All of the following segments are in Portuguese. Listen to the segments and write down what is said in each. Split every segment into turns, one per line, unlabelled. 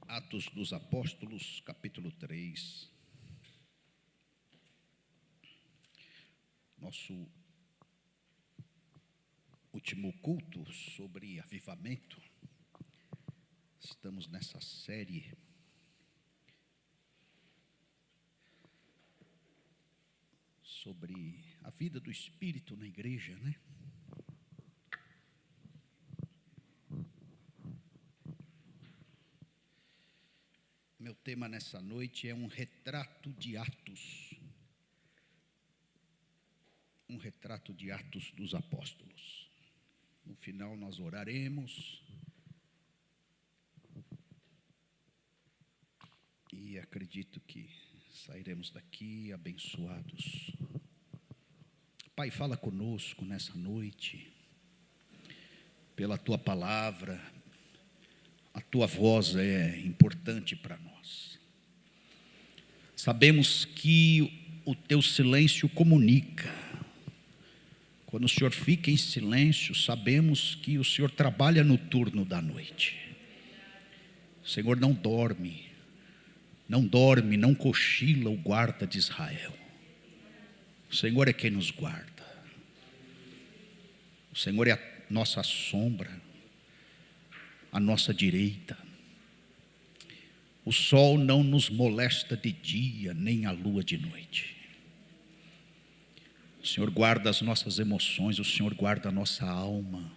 Atos dos Apóstolos, capítulo 3. Nosso último culto sobre avivamento. Estamos nessa série sobre a vida do Espírito na igreja, né? Meu tema nessa noite é um retrato de Atos. Um retrato de Atos dos Apóstolos. No final nós oraremos. E acredito que sairemos daqui abençoados. Pai, fala conosco nessa noite. Pela Tua palavra. A Tua voz é importante para nós. Sabemos que o Teu silêncio comunica. Quando o Senhor fica em silêncio, sabemos que o Senhor trabalha no turno da noite. O Senhor não dorme, não cochila o guarda de Israel. O Senhor é quem nos guarda. O Senhor é a nossa sombra, à nossa direita. O sol não nos molesta de dia, nem a lua de noite. O Senhor guarda as nossas emoções, o Senhor guarda a nossa alma.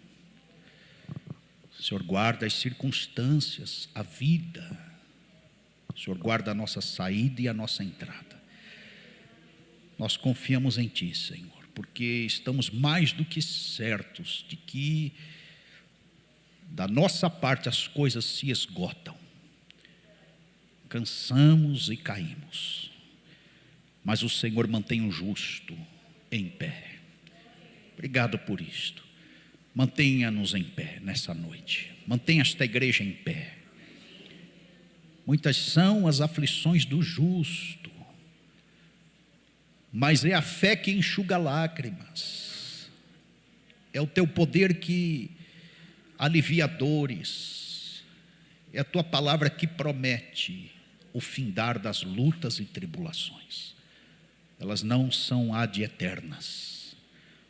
O Senhor guarda as circunstâncias, a vida. O Senhor guarda a nossa saída e a nossa entrada. Nós confiamos em Ti, Senhor, porque estamos mais do que certos de que da nossa parte as coisas se esgotam. Cansamos e caímos. Mas o Senhor mantém o justo em pé. Obrigado por isto. Mantenha-nos em pé nessa noite. Mantenha esta igreja em pé. Muitas são as aflições do justo, mas é a fé que enxuga lágrimas. É o Teu poder que alivia dores. É a Tua palavra que promete o findar das lutas e tribulações. Elas não são ad eternas.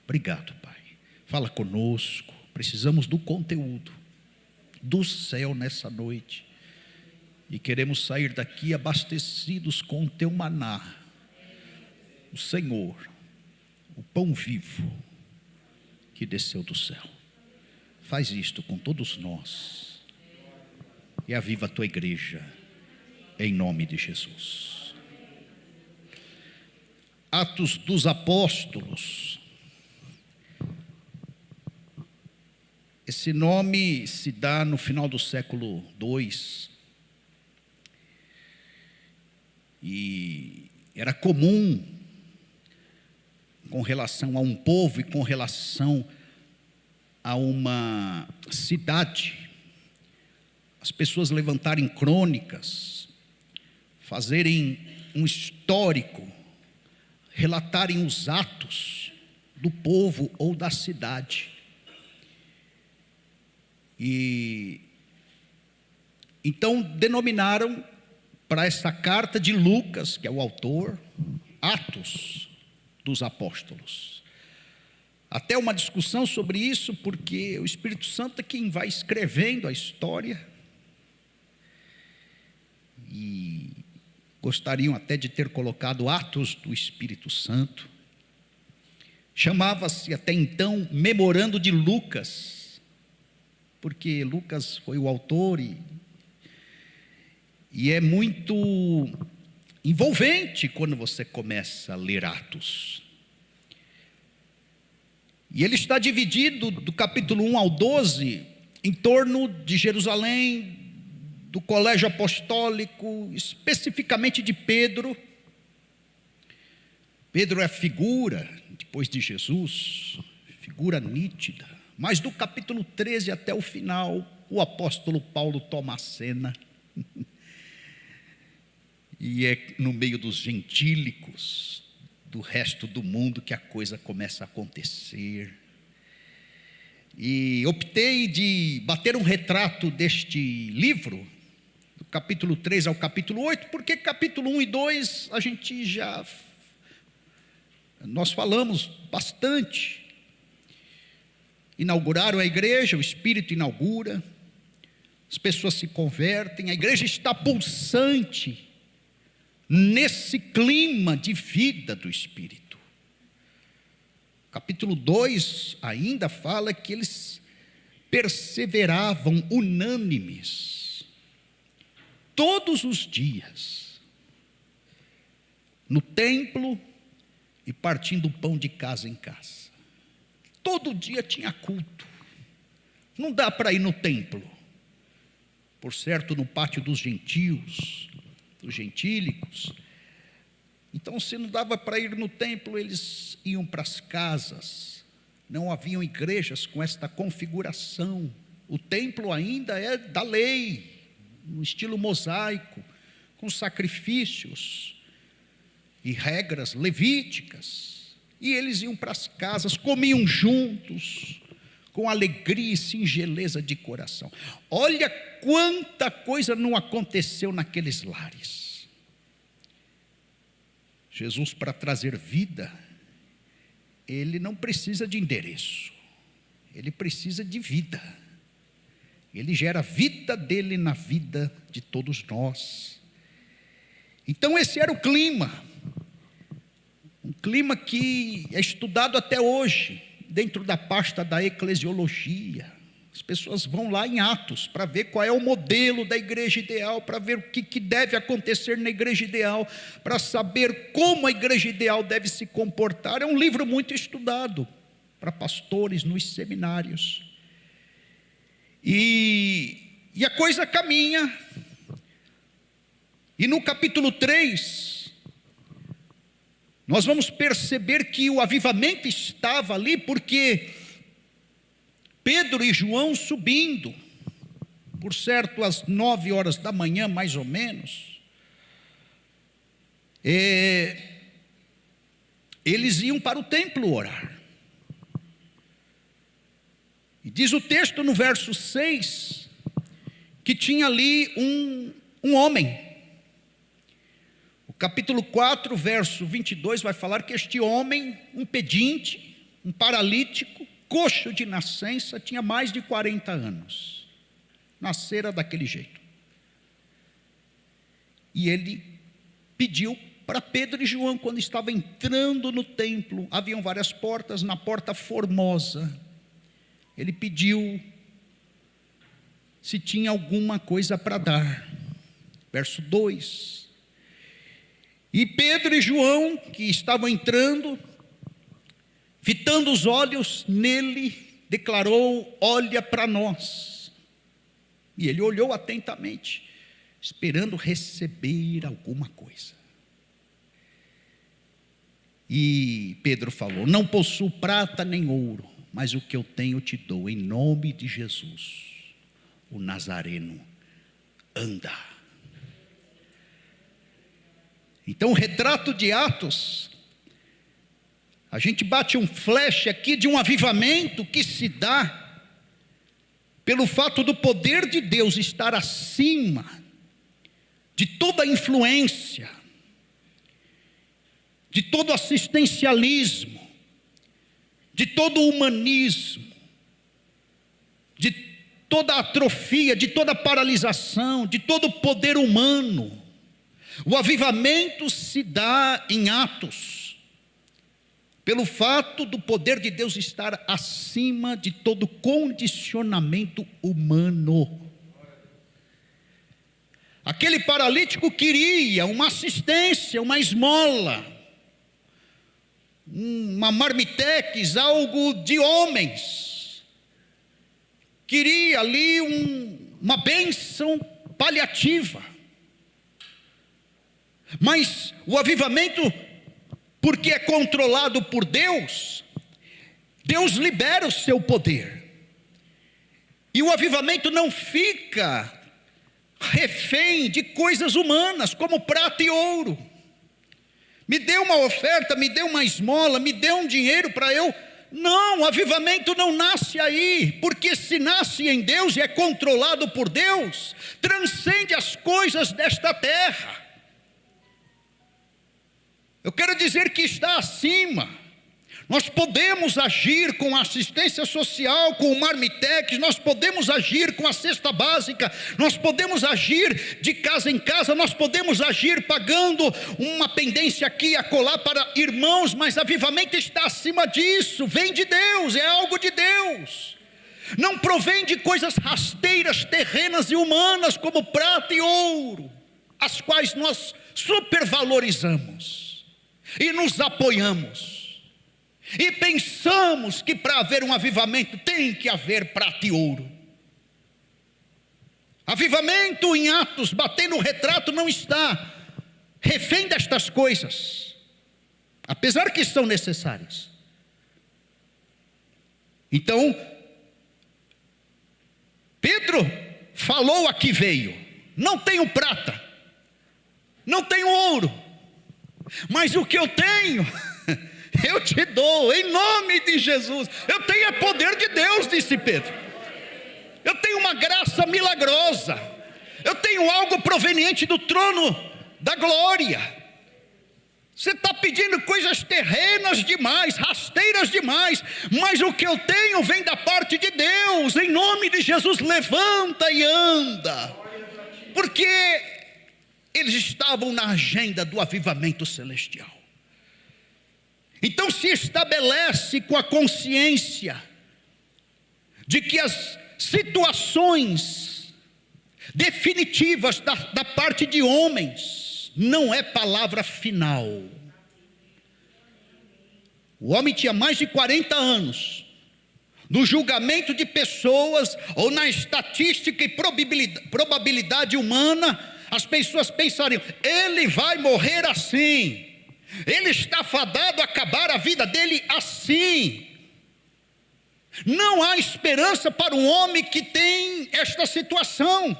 Obrigado, Pai. Fala conosco. Precisamos do conteúdo do céu nessa noite. E queremos sair daqui abastecidos com o Teu maná. O Senhor, o pão vivo que desceu do céu. Faz isto com todos nós. E aviva a Tua igreja, em nome de Jesus. Atos dos Apóstolos. Esse nome se dá no final do século II. E era comum, com relação a um povo e com relação a uma cidade, as pessoas levantarem crônicas, fazerem um histórico, relatarem os atos do povo ou da cidade. E então denominaram para essa carta de Lucas, que é o autor, Atos dos Apóstolos. Até uma discussão sobre isso, porque o Espírito Santo é quem vai escrevendo a história. E gostariam até de ter colocado Atos do Espírito Santo. Chamava-se até então Memorando de Lucas, porque Lucas foi o autor e é muito envolvente quando você começa a ler Atos. E ele está dividido do capítulo 1 ao 12 em torno de Jerusalém, do colégio apostólico, especificamente de Pedro. Pedro é a figura, depois de Jesus, figura nítida. Mas do capítulo 13 até o final, o apóstolo Paulo toma a cena. E é no meio dos gentílicos, do resto do mundo, que a coisa começa a acontecer. E optei de bater um retrato deste livro, capítulo 3 ao capítulo 8, porque capítulo 1 e 2 nós falamos bastante. Inauguraram a igreja, o Espírito inaugura, as pessoas se convertem, a igreja está pulsante nesse clima de vida do Espírito. Capítulo 2 ainda fala que eles perseveravam unânimes, todos os dias, no templo e partindo o pão de casa em casa. Todo dia tinha culto. Não dá para ir no templo, por certo, no pátio dos gentios, dos gentílicos. Então, se não dava para ir no templo, eles iam para as casas. Não haviam igrejas com esta configuração. O templo ainda é da lei, no estilo mosaico, com sacrifícios e regras levíticas. E eles iam para as casas, comiam juntos, com alegria e singeleza de coração. Olha quanta coisa não aconteceu naqueles lares. Jesus, para trazer vida, ele não precisa de endereço, ele precisa de vida. Ele gera a vida dele na vida de todos nós. Então esse era o clima, um clima que é estudado até hoje, dentro da pasta da eclesiologia. As pessoas vão lá em Atos, para ver qual é o modelo da igreja ideal, para ver o que deve acontecer na igreja ideal, para saber como a igreja ideal deve se comportar. É um livro muito estudado, para pastores nos seminários. E a coisa caminha, e no capítulo 3, nós vamos perceber que o avivamento estava ali, porque Pedro e João subindo, por certo às 9 horas da manhã mais ou menos, eles iam para o templo orar. E diz o texto no verso 6, que tinha ali um homem. O capítulo 4, verso 22 vai falar que este homem, um pedinte, um paralítico, coxo de nascença, tinha mais de 40 anos, nascera daquele jeito. E ele pediu para Pedro e João, quando estava entrando no templo, haviam várias portas, na porta formosa, ele pediu se tinha alguma coisa para dar. Verso 2, e Pedro e João, que estavam entrando, fitando os olhos nele, declarou: olha para nós. E ele olhou atentamente, esperando receber alguma coisa. E Pedro falou: não possuo prata nem ouro, mas o que eu tenho te dou, em nome de Jesus, o Nazareno, anda. Então o retrato de Atos, a gente bate um flash aqui de um avivamento que se dá pelo fato do poder de Deus estar acima de toda influência, de todo assistencialismo, de todo humanismo, de toda atrofia, de toda paralisação, de todo poder humano. O avivamento se dá em Atos pelo fato do poder de Deus estar acima de todo condicionamento humano. Aquele paralítico queria uma assistência, uma esmola, uma marmitex, algo de homens. Queria ali uma bênção paliativa. Mas o avivamento, porque é controlado por Deus, Deus libera o seu poder. E o avivamento não fica refém de coisas humanas, como prata e ouro. Me dê uma oferta, me dê uma esmola, me dê um dinheiro para eu Não, avivamento não nasce aí, porque se nasce em Deus e é controlado por Deus, transcende as coisas desta terra. Eu quero dizer que está acima. Nós podemos agir com assistência social, com o Marmitex, nós podemos agir com a cesta básica, nós podemos agir de casa em casa, nós podemos agir pagando uma pendência aqui e acolá para irmãos, mas avivamento está acima disso, vem de Deus, é algo de Deus. Não provém de coisas rasteiras, terrenas e humanas, como prata e ouro, as quais nós supervalorizamos e nos apoiamos. E pensamos que para haver um avivamento tem que haver prata e ouro. Avivamento em Atos, batendo o retrato, não está refém destas coisas, apesar que são necessárias. Então, Pedro falou a que veio: não tenho prata, não tenho ouro, mas o que eu tenho eu te dou, em nome de Jesus. Eu tenho o poder de Deus, disse Pedro. Eu tenho uma graça milagrosa. Eu tenho algo proveniente do trono da glória. Você está pedindo coisas terrenas demais, rasteiras demais, mas o que eu tenho vem da parte de Deus. Em nome de Jesus, levanta e anda. Porque eles estavam na agenda do avivamento celestial. Então se estabelece com a consciência de que as situações definitivas da parte de homens não é palavra final. O homem tinha mais de 40 anos. No julgamento de pessoas, ou na estatística e probabilidade humana, as pessoas pensariam: ele vai morrer assim, ele está fadado a acabar a vida dele assim. Não há esperança para um homem que tem esta situação.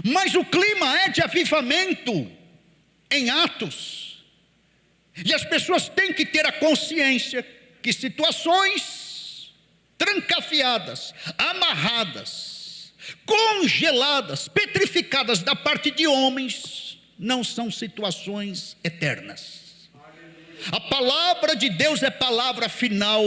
Mas o clima é de avivamento em Atos. E as pessoas têm que ter a consciência que situações trancafiadas, amarradas, congeladas, petrificadas da parte de homens não são situações eternas. A palavra de Deus é palavra final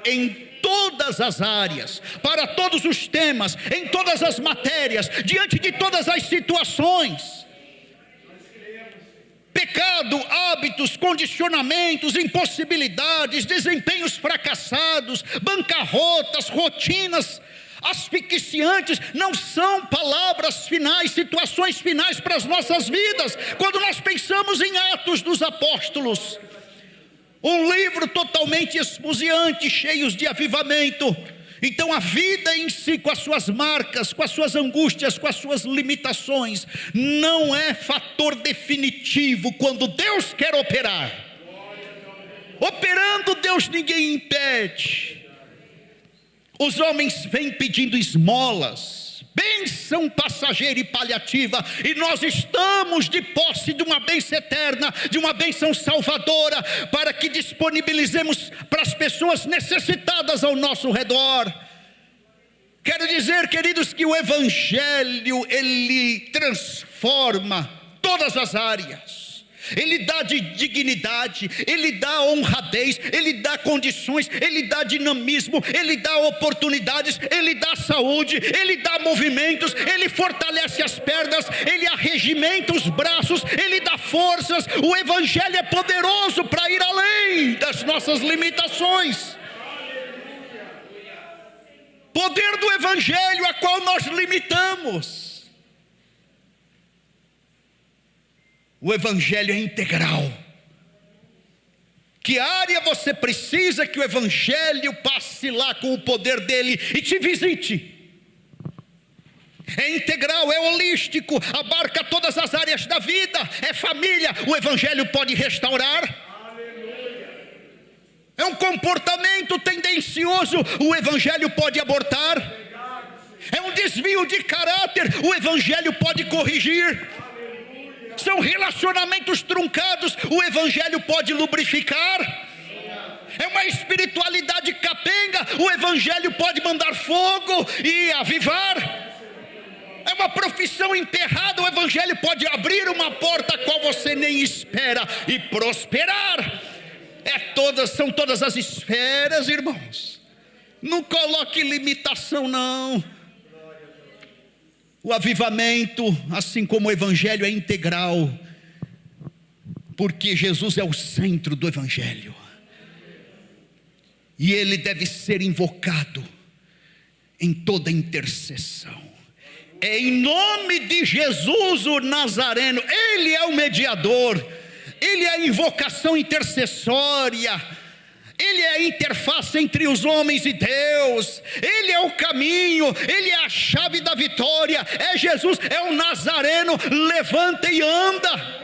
em todas as áreas, para todos os temas, em todas as matérias, diante de todas as situações. Pecado, hábitos, condicionamentos, impossibilidades, desempenhos fracassados, bancarrotas, rotinas asfixiantes, não são palavras finais, situações finais para as nossas vidas. Quando nós pensamos em Atos dos Apóstolos, um livro totalmente esfuziante, cheios de avivamento. Então a vida em si, com as suas marcas, com as suas angústias, com as suas limitações, não é fator definitivo quando Deus quer operar. Operando Deus ninguém impede. Os homens vêm pedindo esmolas, bênção passageira e paliativa, e nós estamos de posse de uma bênção eterna, de uma bênção salvadora, para que disponibilizemos para as pessoas necessitadas ao nosso redor. Quero dizer, queridos, que o Evangelho, ele transforma todas as áreas. Ele dá de dignidade, ele dá honradez, ele dá condições, ele dá dinamismo, ele dá oportunidades, ele dá saúde, ele dá movimentos, ele fortalece as pernas, ele arregimenta os braços, ele dá forças. O Evangelho é poderoso para ir além das nossas limitações. Poder do Evangelho a qual nós limitamos. O Evangelho é integral. Que área você precisa que o Evangelho passe lá com o poder dele e te visite? É integral, é holístico, abarca todas as áreas da vida. É família, o Evangelho pode restaurar. É um comportamento tendencioso, o Evangelho pode abortar. É um desvio de caráter, o Evangelho pode corrigir. São relacionamentos truncados, o Evangelho pode lubrificar. É uma espiritualidade capenga. O evangelho pode mandar fogo e avivar. É uma profissão emperrada. O evangelho pode abrir uma porta a qual você nem espera e prosperar. São todas as esferas, irmãos. Não coloque limitação, não. O avivamento, assim como o evangelho, é integral, porque Jesus é o centro do evangelho, e ele deve ser invocado em toda intercessão. É em nome de Jesus o Nazareno. Ele é o mediador, ele é a invocação intercessória, ele é a interface entre os homens e Deus, ele é o caminho, ele é a chave da vitória. É Jesus, é o Nazareno. Levanta e anda.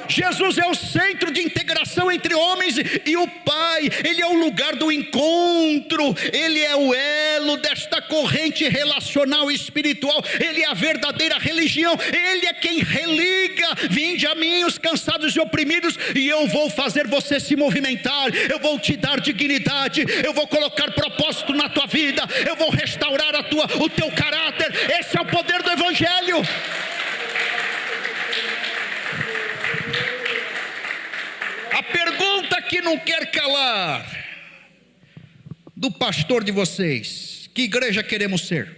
Jesus é o centro de integração entre homens e o Pai. Ele é o lugar do encontro. Ele é o elo desta corrente relacional e espiritual. Ele é a verdadeira religião. Ele é quem religa. Vinde a mim os cansados e oprimidos, e eu vou fazer você se movimentar. Eu vou te dar dignidade. Eu vou colocar propósito na tua vida. Eu vou restaurar o teu caráter. Esse é o poder do evangelho. A pergunta que não quer calar do pastor de vocês: que igreja queremos ser?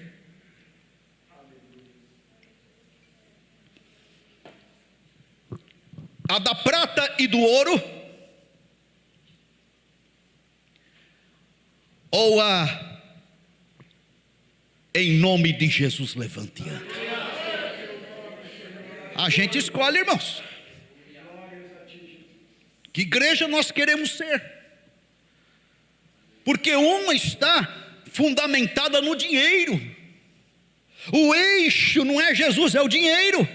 A da prata e do ouro, ou a em nome de Jesus levante e anda? A gente escolhe, irmãos. Que igreja nós queremos ser? Porque uma está fundamentada no dinheiro. O eixo não é Jesus, é o dinheiro.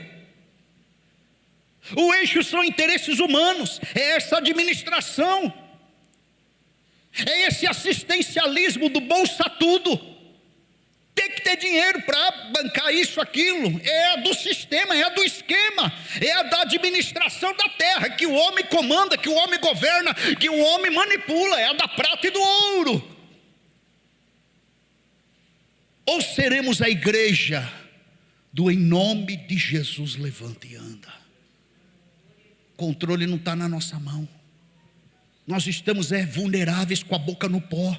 O eixo são interesses humanos. É essa administração, é esse assistencialismo do bolsa tudo. Tem que ter dinheiro para bancar isso, aquilo. É do sistema, é do esquema, é da administração da terra, que o homem comanda, que o homem governa, que o homem manipula. É a da prata e do ouro. Ou seremos a igreja do em nome de Jesus levanta e anda? O controle não está na nossa mão. Nós estamos vulneráveis, com a boca no pó,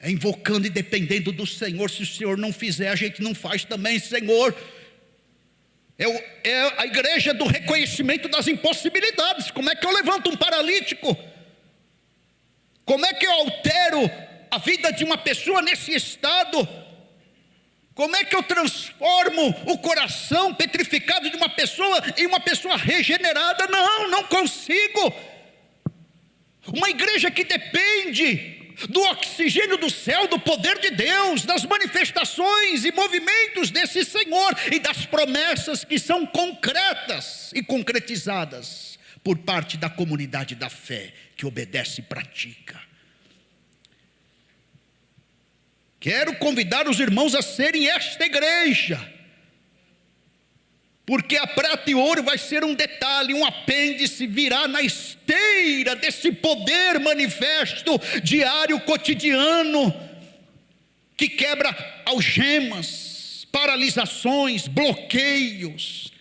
invocando e dependendo do Senhor. Se o Senhor não fizer, a gente não faz também. Senhor, é a igreja do reconhecimento das impossibilidades. Como é que eu levanto um paralítico? Como é que eu altero a vida de uma pessoa nesse estado? Como é que eu transformo o coração petrificado de uma pessoa em uma pessoa regenerada? Não consigo. Uma igreja que depende do oxigênio do céu, do poder de Deus, das manifestações e movimentos desse Senhor e das promessas que são concretas e concretizadas por parte da comunidade da fé que obedece e pratica. Quero convidar os irmãos a serem esta igreja, porque a prata e ouro vai ser um detalhe, um apêndice, virá na esteira desse poder manifesto, diário, cotidiano, que quebra algemas, paralisações, bloqueios.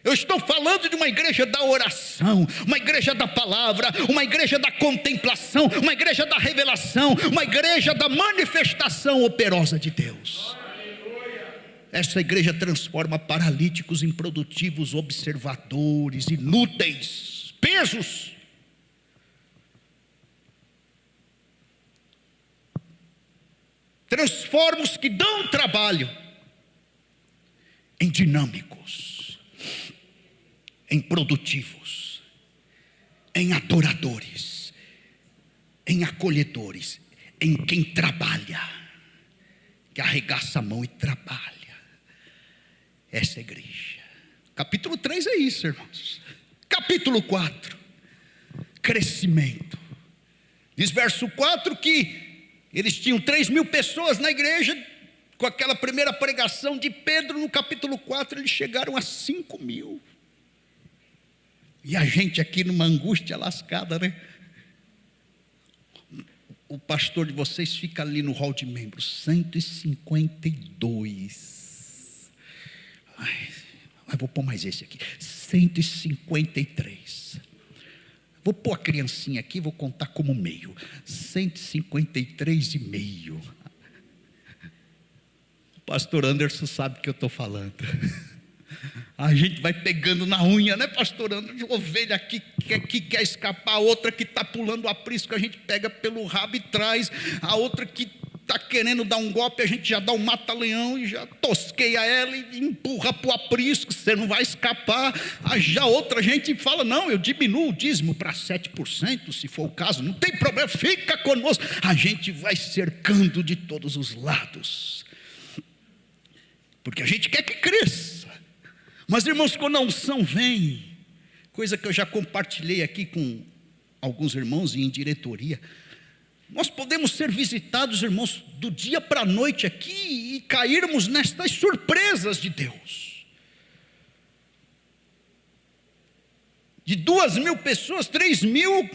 Eu estou falando de uma igreja da oração, uma igreja da palavra, uma igreja da contemplação, uma igreja da revelação, uma igreja da manifestação operosa de Deus. Essa igreja transforma paralíticos em produtivos observadores, inúteis, pesos. Transforma os que dão trabalho em dinâmicos, em produtivos, em adoradores, em acolhedores, em quem trabalha, que arregaça a mão e trabalha. Essa igreja. Capítulo 3 é isso, irmãos. Capítulo 4, crescimento. Diz verso 4 que eles tinham 3.000 pessoas na igreja. Com aquela primeira pregação de Pedro, no capítulo 4 eles chegaram a 5.000. E a gente aqui numa angústia lascada, né? o pastor de vocês fica ali no hall de membros, 152. Mas vou pôr mais esse aqui, 153. Vou pôr a criancinha aqui, vou contar como meio, 153,5. O pastor Anderson sabe o que eu estou falando. A gente vai pegando na unha, né, pastor Anderson? Ovelha aqui que quer escapar, a outra que está pulando o aprisco, a gente pega pelo rabo e traz, a outra que está querendo dar um golpe, a gente já dá um mata-leão e já tosqueia ela e empurra para o aprisco, você não vai escapar. Já outra a gente fala, não, eu diminuo o dízimo para 7%, se for o caso, não tem problema, fica conosco. A gente vai cercando de todos os lados, porque a gente quer que cresça. Mas irmãos, quando a unção vem, coisa que eu já compartilhei aqui com alguns irmãos e em diretoria, nós podemos ser visitados, irmãos, do dia para a noite aqui e cairmos nestas surpresas de Deus. De 2.000 pessoas, 3.000,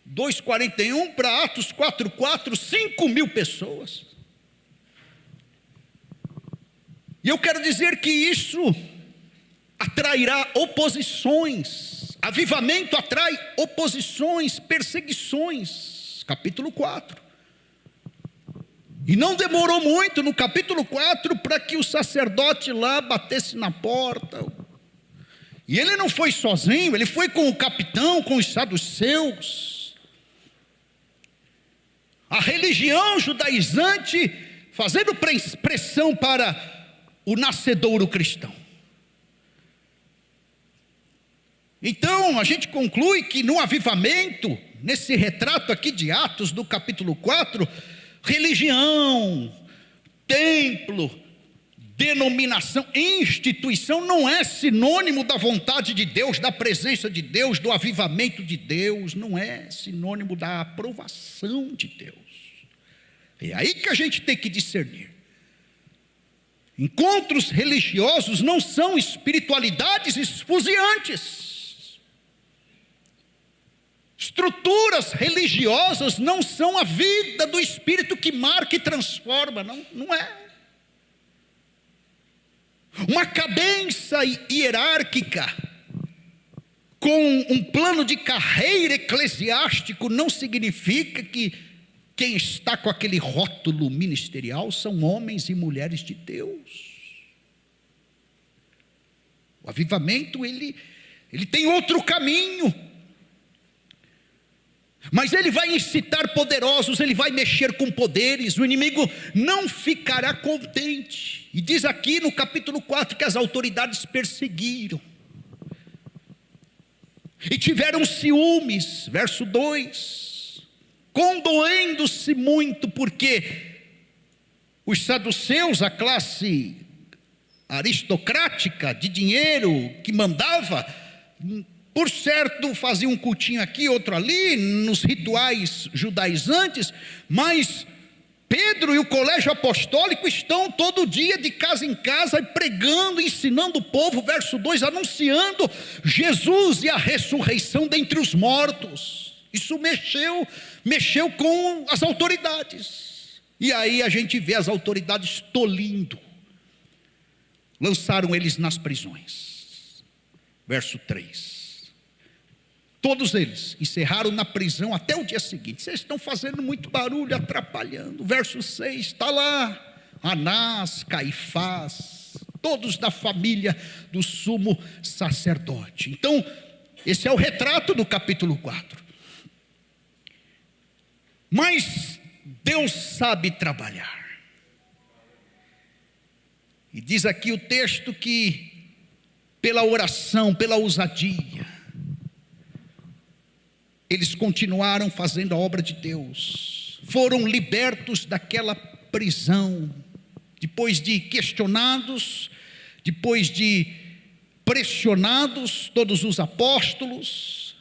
241 para Atos 4:4, 5.000 pessoas. E eu quero dizer que isso atrairá oposições. Avivamento atrai oposições, perseguições. Capítulo 4. E não demorou muito no capítulo 4 para que o sacerdote lá batesse na porta. E ele não foi sozinho, ele foi com o capitão, com os saduceus. A religião judaizante fazendo pressão para o nascedouro cristão. Então a gente conclui que no avivamento, nesse retrato aqui de Atos do capítulo 4, religião, templo, denominação, instituição não é sinônimo da vontade de Deus, da presença de Deus, do avivamento de Deus, não é sinônimo da aprovação de Deus. É aí que a gente tem que discernir. Encontros religiosos não são espiritualidades esfuziantes. Estruturas religiosas não são a vida do Espírito que marca e transforma, não é. Uma cabeça hierárquica com um plano de carreira eclesiástico não significa que quem está com aquele rótulo ministerial são homens e mulheres de Deus. O avivamento ele tem outro caminho. Mas ele vai incitar poderosos, ele vai mexer com poderes, o inimigo não ficará contente. E diz aqui no capítulo 4 que as autoridades perseguiram. E tiveram ciúmes, verso 2, condoendo-se muito, porque os saduceus, a classe aristocrática de dinheiro que mandava, por certo, fazia um cultinho aqui, outro ali, nos rituais judaizantes, mas Pedro e o colégio apostólico estão todo dia de casa em casa, pregando, ensinando o povo, verso 2, anunciando Jesus e a ressurreição dentre os mortos. Isso mexeu com as autoridades, e aí a gente vê as autoridades tolindo, lançaram eles nas prisões, verso 3. Todos eles encerraram na prisão até o dia seguinte. Vocês estão fazendo muito barulho, atrapalhando. Verso 6, está lá Anás, Caifás, todos da família do sumo sacerdote. Então, esse é o retrato do capítulo 4. Mas Deus sabe trabalhar. E diz aqui o texto que pela oração, pela ousadia, eles continuaram fazendo a obra de Deus, foram libertos daquela prisão, depois de questionados, depois de pressionados, todos os apóstolos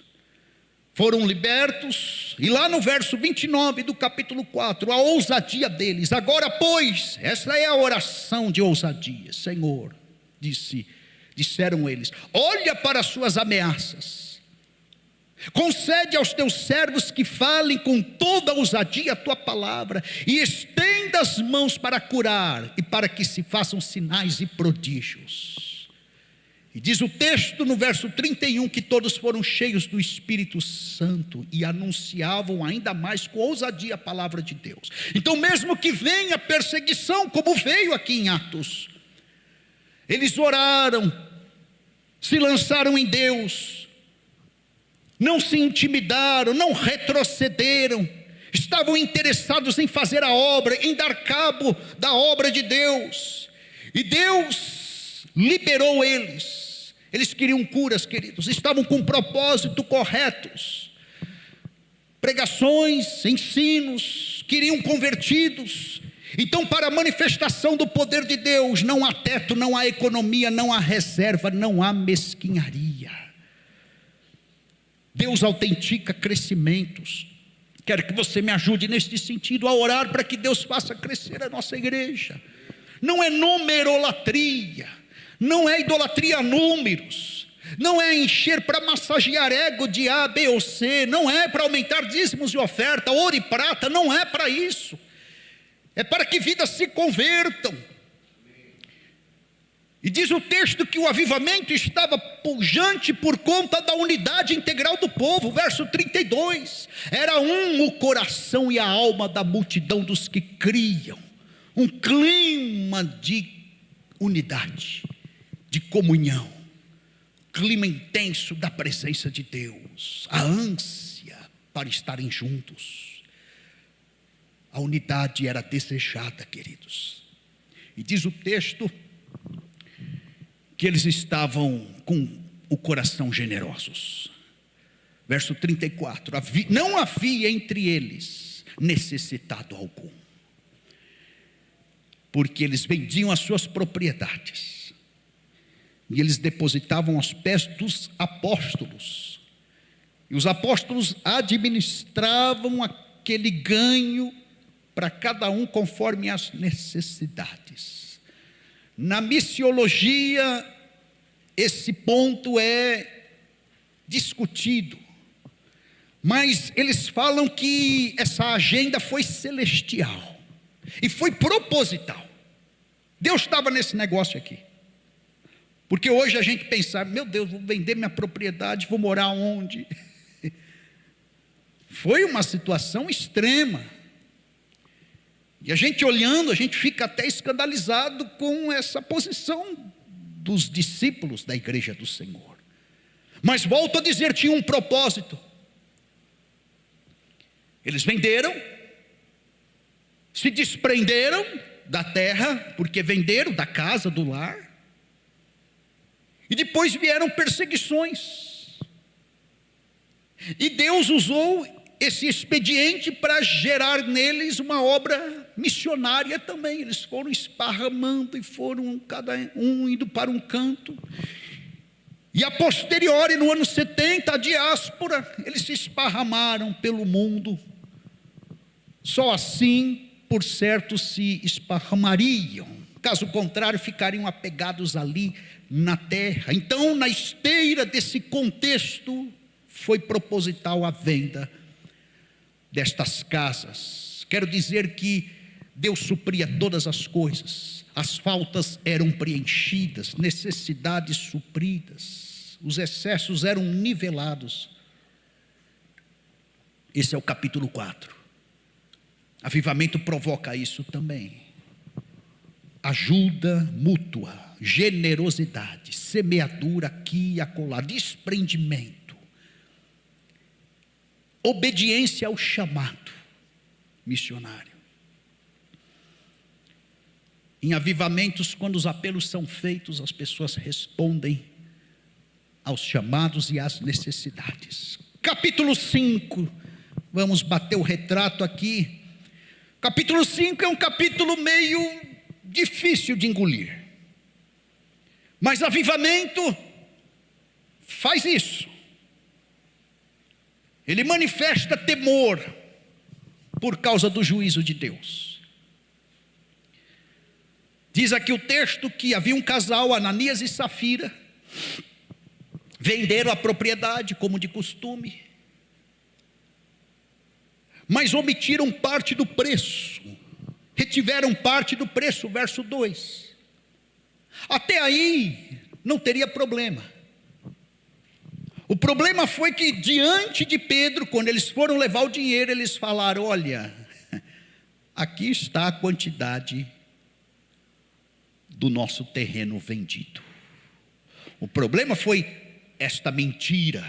foram libertos. E lá no verso 29 do capítulo 4, a ousadia deles, agora pois, essa é a oração de ousadia, Senhor, disseram eles, olha para as suas ameaças, Concede aos teus servos que falem com toda ousadia a tua palavra, e estenda as mãos para curar, e para que se façam sinais e prodígios. E diz o texto no verso 31, que todos foram cheios do Espírito Santo, e anunciavam ainda mais com ousadia a palavra de Deus. Então mesmo que venha perseguição, como veio aqui em Atos, eles oraram, se lançaram em Deus, não se intimidaram, não retrocederam, estavam interessados em fazer a obra, em dar cabo da obra de Deus, e Deus liberou eles. Eles queriam curas, queridos, estavam com um propósito corretos, pregações, ensinos, queriam convertidos. Então, para a manifestação do poder de Deus, não há teto, não há economia, não há reserva, não há mesquinharia. Deus autentica crescimentos. Quero que você me ajude neste sentido, a orar para que Deus faça crescer a nossa igreja. Não é numerolatria, não é idolatria a números, não é encher para massagear ego de A, B ou C, não é para aumentar dízimos e oferta, ouro e prata, não é para isso. É para que vidas se convertam. E diz o texto que o avivamento estava pujante por conta da unidade integral do povo. Verso 32, era o coração e a alma da multidão dos que criam. Um clima de unidade, de comunhão, clima intenso da presença de Deus, a ânsia para estarem juntos. A unidade era desejada, queridos. E diz o texto que eles estavam com o coração generosos. Verso 34, não havia entre eles necessitado algum, porque eles vendiam as suas propriedades, e eles depositavam aos pés dos apóstolos, e os apóstolos administravam aquele ganho para cada um conforme as necessidades. Na missiologia, esse ponto é discutido, mas eles falam que essa agenda foi celestial e foi proposital. Deus estava nesse negócio aqui, porque hoje a gente pensa, meu Deus, vou vender minha propriedade, vou morar onde? Foi uma situação extrema. E a gente olhando, a gente fica até escandalizado com essa posição dos discípulos da igreja do Senhor. Mas volto a dizer, tinha um propósito. Eles venderam, se desprenderam da terra, porque venderam da casa, do lar, e depois vieram perseguições. E Deus usou esse expediente para gerar neles uma obra missionária também. Eles foram esparramando e foram cada um indo para um canto. E a posteriori, no ano 70, a diáspora, eles se esparramaram pelo mundo. Só assim, por certo, se esparramariam. Caso contrário, ficariam apegados ali na terra. Então, na esteira desse contexto, foi proposital a venda destas casas. Quero dizer que Deus supria todas as coisas, as faltas eram preenchidas, necessidades supridas, os excessos eram nivelados. Esse é o capítulo 4. Avivamento provoca isso também. Ajuda mútua, generosidade, semeadura aqui e acolá, desprendimento, obediência ao chamado missionário. Em avivamentos, quando os apelos são feitos, as pessoas respondem aos chamados e às necessidades. Capítulo 5, vamos bater o retrato aqui. Capítulo 5 é um capítulo meio difícil de engolir, mas avivamento faz isso. Ele manifesta temor por causa do juízo de Deus. Diz aqui o texto que havia um casal, Ananias e Safira, venderam a propriedade como de costume, mas omitiram parte do preço, retiveram parte do preço, verso 2. Até aí não teria problema. O problema foi que diante de Pedro, quando eles foram levar o dinheiro, eles falaram: olha, aqui está a quantidade do nosso terreno vendido. O problema foi esta mentira.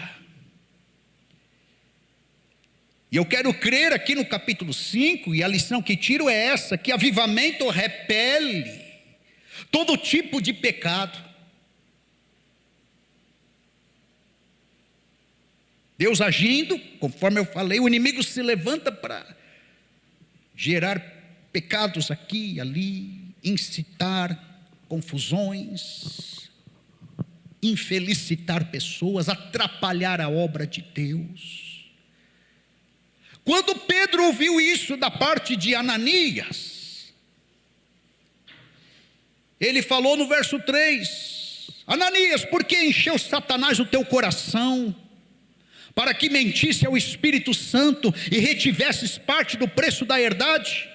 E eu quero crer aqui no capítulo 5, e a lição que tiro é essa: que avivamento repele todo tipo de pecado. Deus agindo, conforme eu falei, o inimigo se levanta para gerar pecados aqui e ali, incitar confusões, infelicitar pessoas, atrapalhar a obra de Deus. Quando Pedro ouviu isso da parte de Ananias, ele falou no verso 3: Ananias, por que encheu Satanás o teu coração, para que mentisse ao Espírito Santo e retivesses parte do preço da herdade?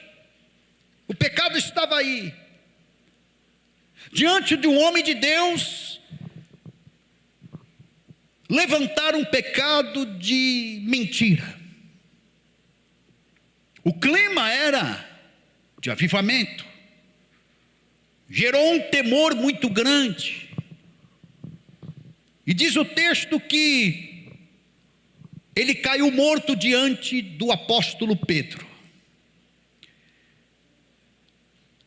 O pecado estava aí, diante de um homem de Deus, levantar um pecado de mentira. O clima era de avivamento, gerou um temor muito grande, e diz o texto que ele caiu morto diante do apóstolo Pedro.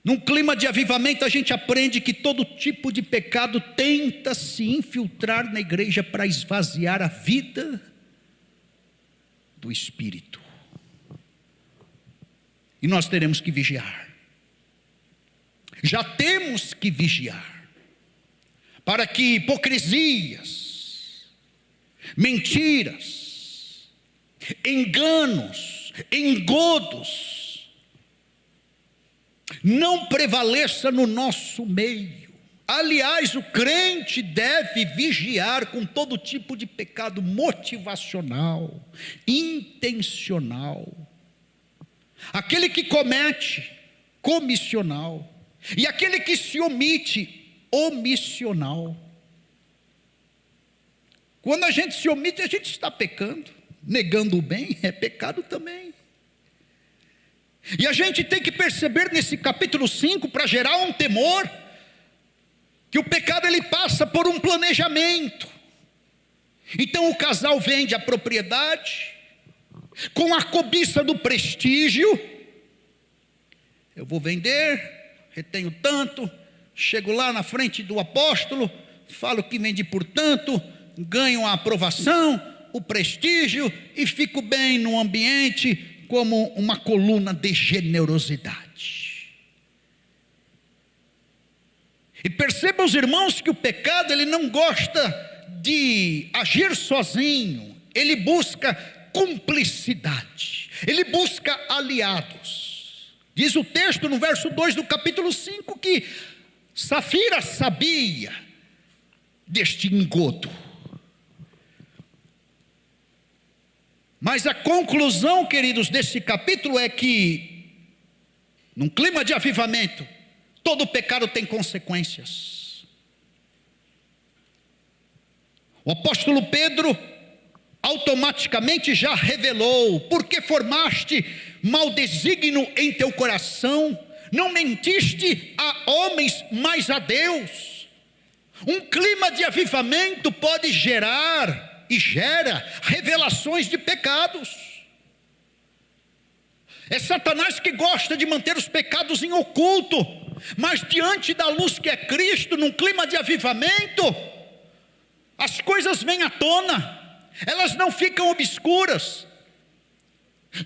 Num clima de avivamento, a gente aprende que todo tipo de pecado tenta se infiltrar na igreja para esvaziar a vida do Espírito. E nós teremos que vigiar. Já temos que vigiar, para que hipocrisias, mentiras, enganos, engodos não prevaleça no nosso meio. Aliás, o crente deve vigiar com todo tipo de pecado motivacional, intencional, aquele que comete, comissional, e aquele que se omite, omissional. Quando a gente se omite, a gente está pecando. Negando o bem é pecado também. E a gente tem que perceber nesse capítulo 5, para gerar um temor, que o pecado ele passa por um planejamento. Então o casal vende a propriedade, com a cobiça do prestígio. Eu vou vender, retenho tanto, chego lá na frente do apóstolo, falo que vendi por tanto, ganho a aprovação, o prestígio, e fico bem no ambiente como uma coluna de generosidade. E percebam os irmãos que o pecado ele não gosta de agir sozinho, ele busca cumplicidade, ele busca aliados. Diz o texto no verso 2 do capítulo 5 que Safira sabia deste engodo. Mas a conclusão, queridos, desse capítulo é que, num clima de avivamento, todo pecado tem consequências. O apóstolo Pedro automaticamente já revelou: porque formaste mau desígnio em teu coração, não mentiste a homens, mas a Deus. Um clima de avivamento pode gerar e gera revelações de pecados. É Satanás que gosta de manter os pecados em oculto, mas diante da luz que é Cristo, num clima de avivamento, as coisas vêm à tona, elas não ficam obscuras.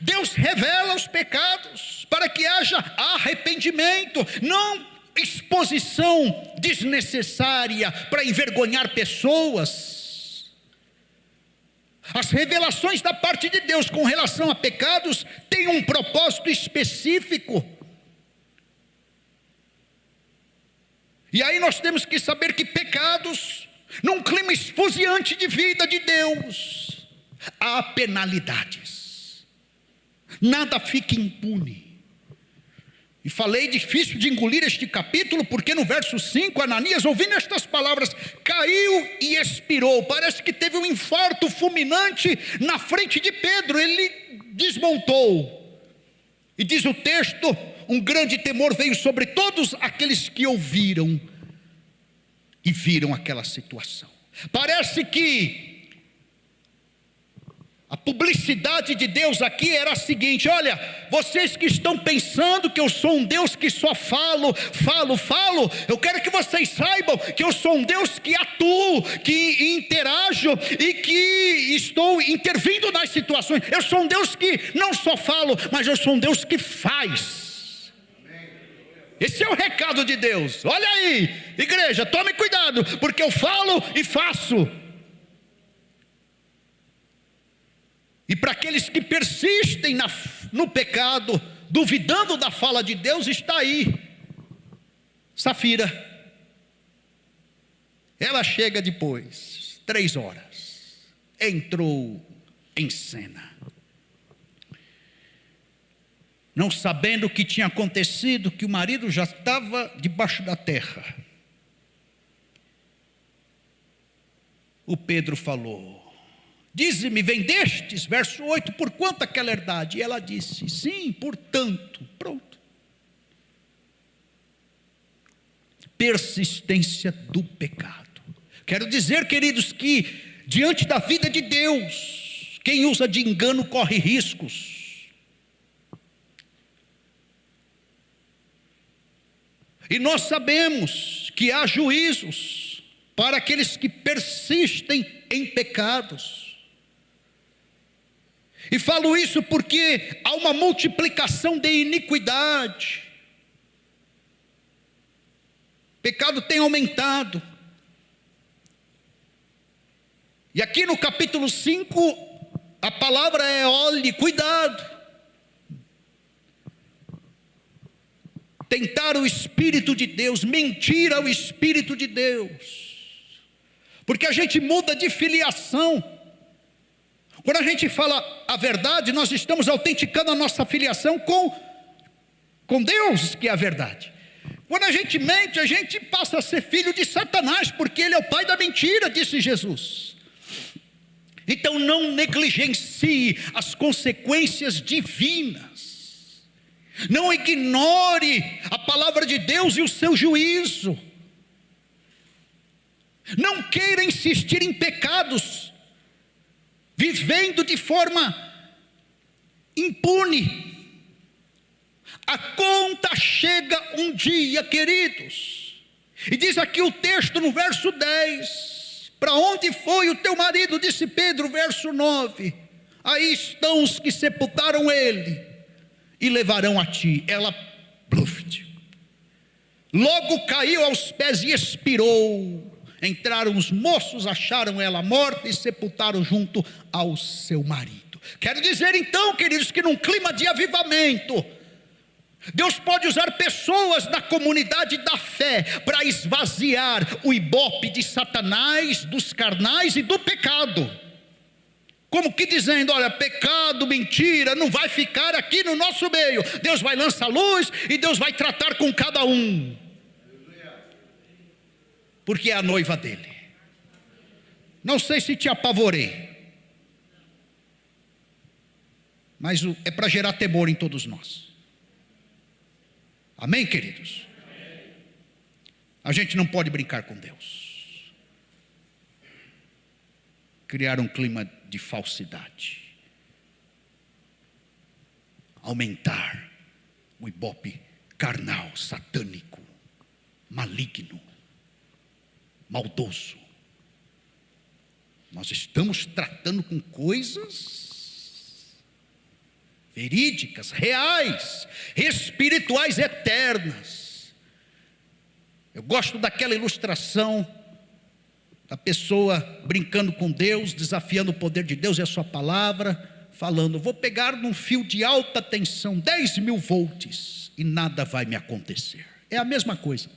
Deus revela os pecados para que haja arrependimento, não exposição desnecessária para envergonhar pessoas. As revelações da parte de Deus com relação a pecados têm um propósito específico. E aí nós temos que saber que pecados, num clima esfuziante de vida de Deus, há penalidades. Nada fica impune. E falei difícil de engolir este capítulo, porque no verso 5, Ananias, ouvindo estas palavras, caiu e expirou. Parece que teve um infarto fulminante na frente de Pedro. Ele desmontou. E diz o texto, um grande temor veio sobre todos aqueles que ouviram e viram aquela situação. Parece que a publicidade de Deus aqui era a seguinte: olha, vocês que estão pensando que eu sou um Deus que só falo, eu quero que vocês saibam que eu sou um Deus que atuo, que interajo e que estou intervindo nas situações. Eu sou um Deus que não só falo, mas eu sou um Deus que faz. Esse é o recado de Deus. Olha aí, igreja, tome cuidado, porque eu falo e faço. E para aqueles que persistem no pecado, duvidando da fala de Deus, está aí Safira. Ela chega depois, 3 horas, entrou em cena, não sabendo o que tinha acontecido, que o marido já estava debaixo da terra. O Pedro falou: dize-me, vendestes, verso 8, por quanto aquela herdade? E ela disse: sim, por tanto. Pronto. Persistência do pecado. Quero dizer, queridos, que diante da vida de Deus, quem usa de engano corre riscos. E nós sabemos que há juízos para aqueles que persistem em pecados. E falo isso porque há uma multiplicação de iniquidade. O pecado tem aumentado. E aqui no capítulo 5, a palavra é: olhe, cuidado. Tentar o Espírito de Deus, mentir ao Espírito de Deus. Porque a gente muda de filiação. Quando a gente fala a verdade, nós estamos autenticando a nossa filiação com Deus, que é a verdade. Quando a gente mente, a gente passa a ser filho de Satanás, porque ele é o pai da mentira, disse Jesus. Então não negligencie as consequências divinas. Não ignore a palavra de Deus e o seu juízo. Não queira insistir em pecados, vivendo de forma impune. A conta chega um dia, queridos. E diz aqui o texto no verso 10: para onde foi o teu marido? Disse Pedro, verso 9: aí estão os que sepultaram ele e levarão a ti. Ela, bluft, logo caiu aos pés e expirou. Entraram os moços, acharam ela morta e sepultaram junto ao seu marido. Quero dizer então, queridos, que num clima de avivamento, Deus pode usar pessoas da comunidade da fé para esvaziar o ibope de Satanás, dos carnais e do pecado. Como que dizendo: olha, pecado, mentira, não vai ficar aqui no nosso meio. Deus vai lançar luz e Deus vai tratar com cada um, porque é a noiva dele. Não sei se te apavorei, mas é para gerar temor em todos nós. Amém, queridos? A gente não pode brincar com Deus, criar um clima de falsidade, aumentar o ibope carnal, satânico, maligno, maldoso. Nós estamos tratando com coisas verídicas, reais, espirituais, eternas. Eu gosto daquela ilustração da pessoa brincando com Deus, desafiando o poder de Deus e a sua palavra, falando: vou pegar num fio de alta tensão 10.000 volts e nada vai me acontecer. É a mesma coisa.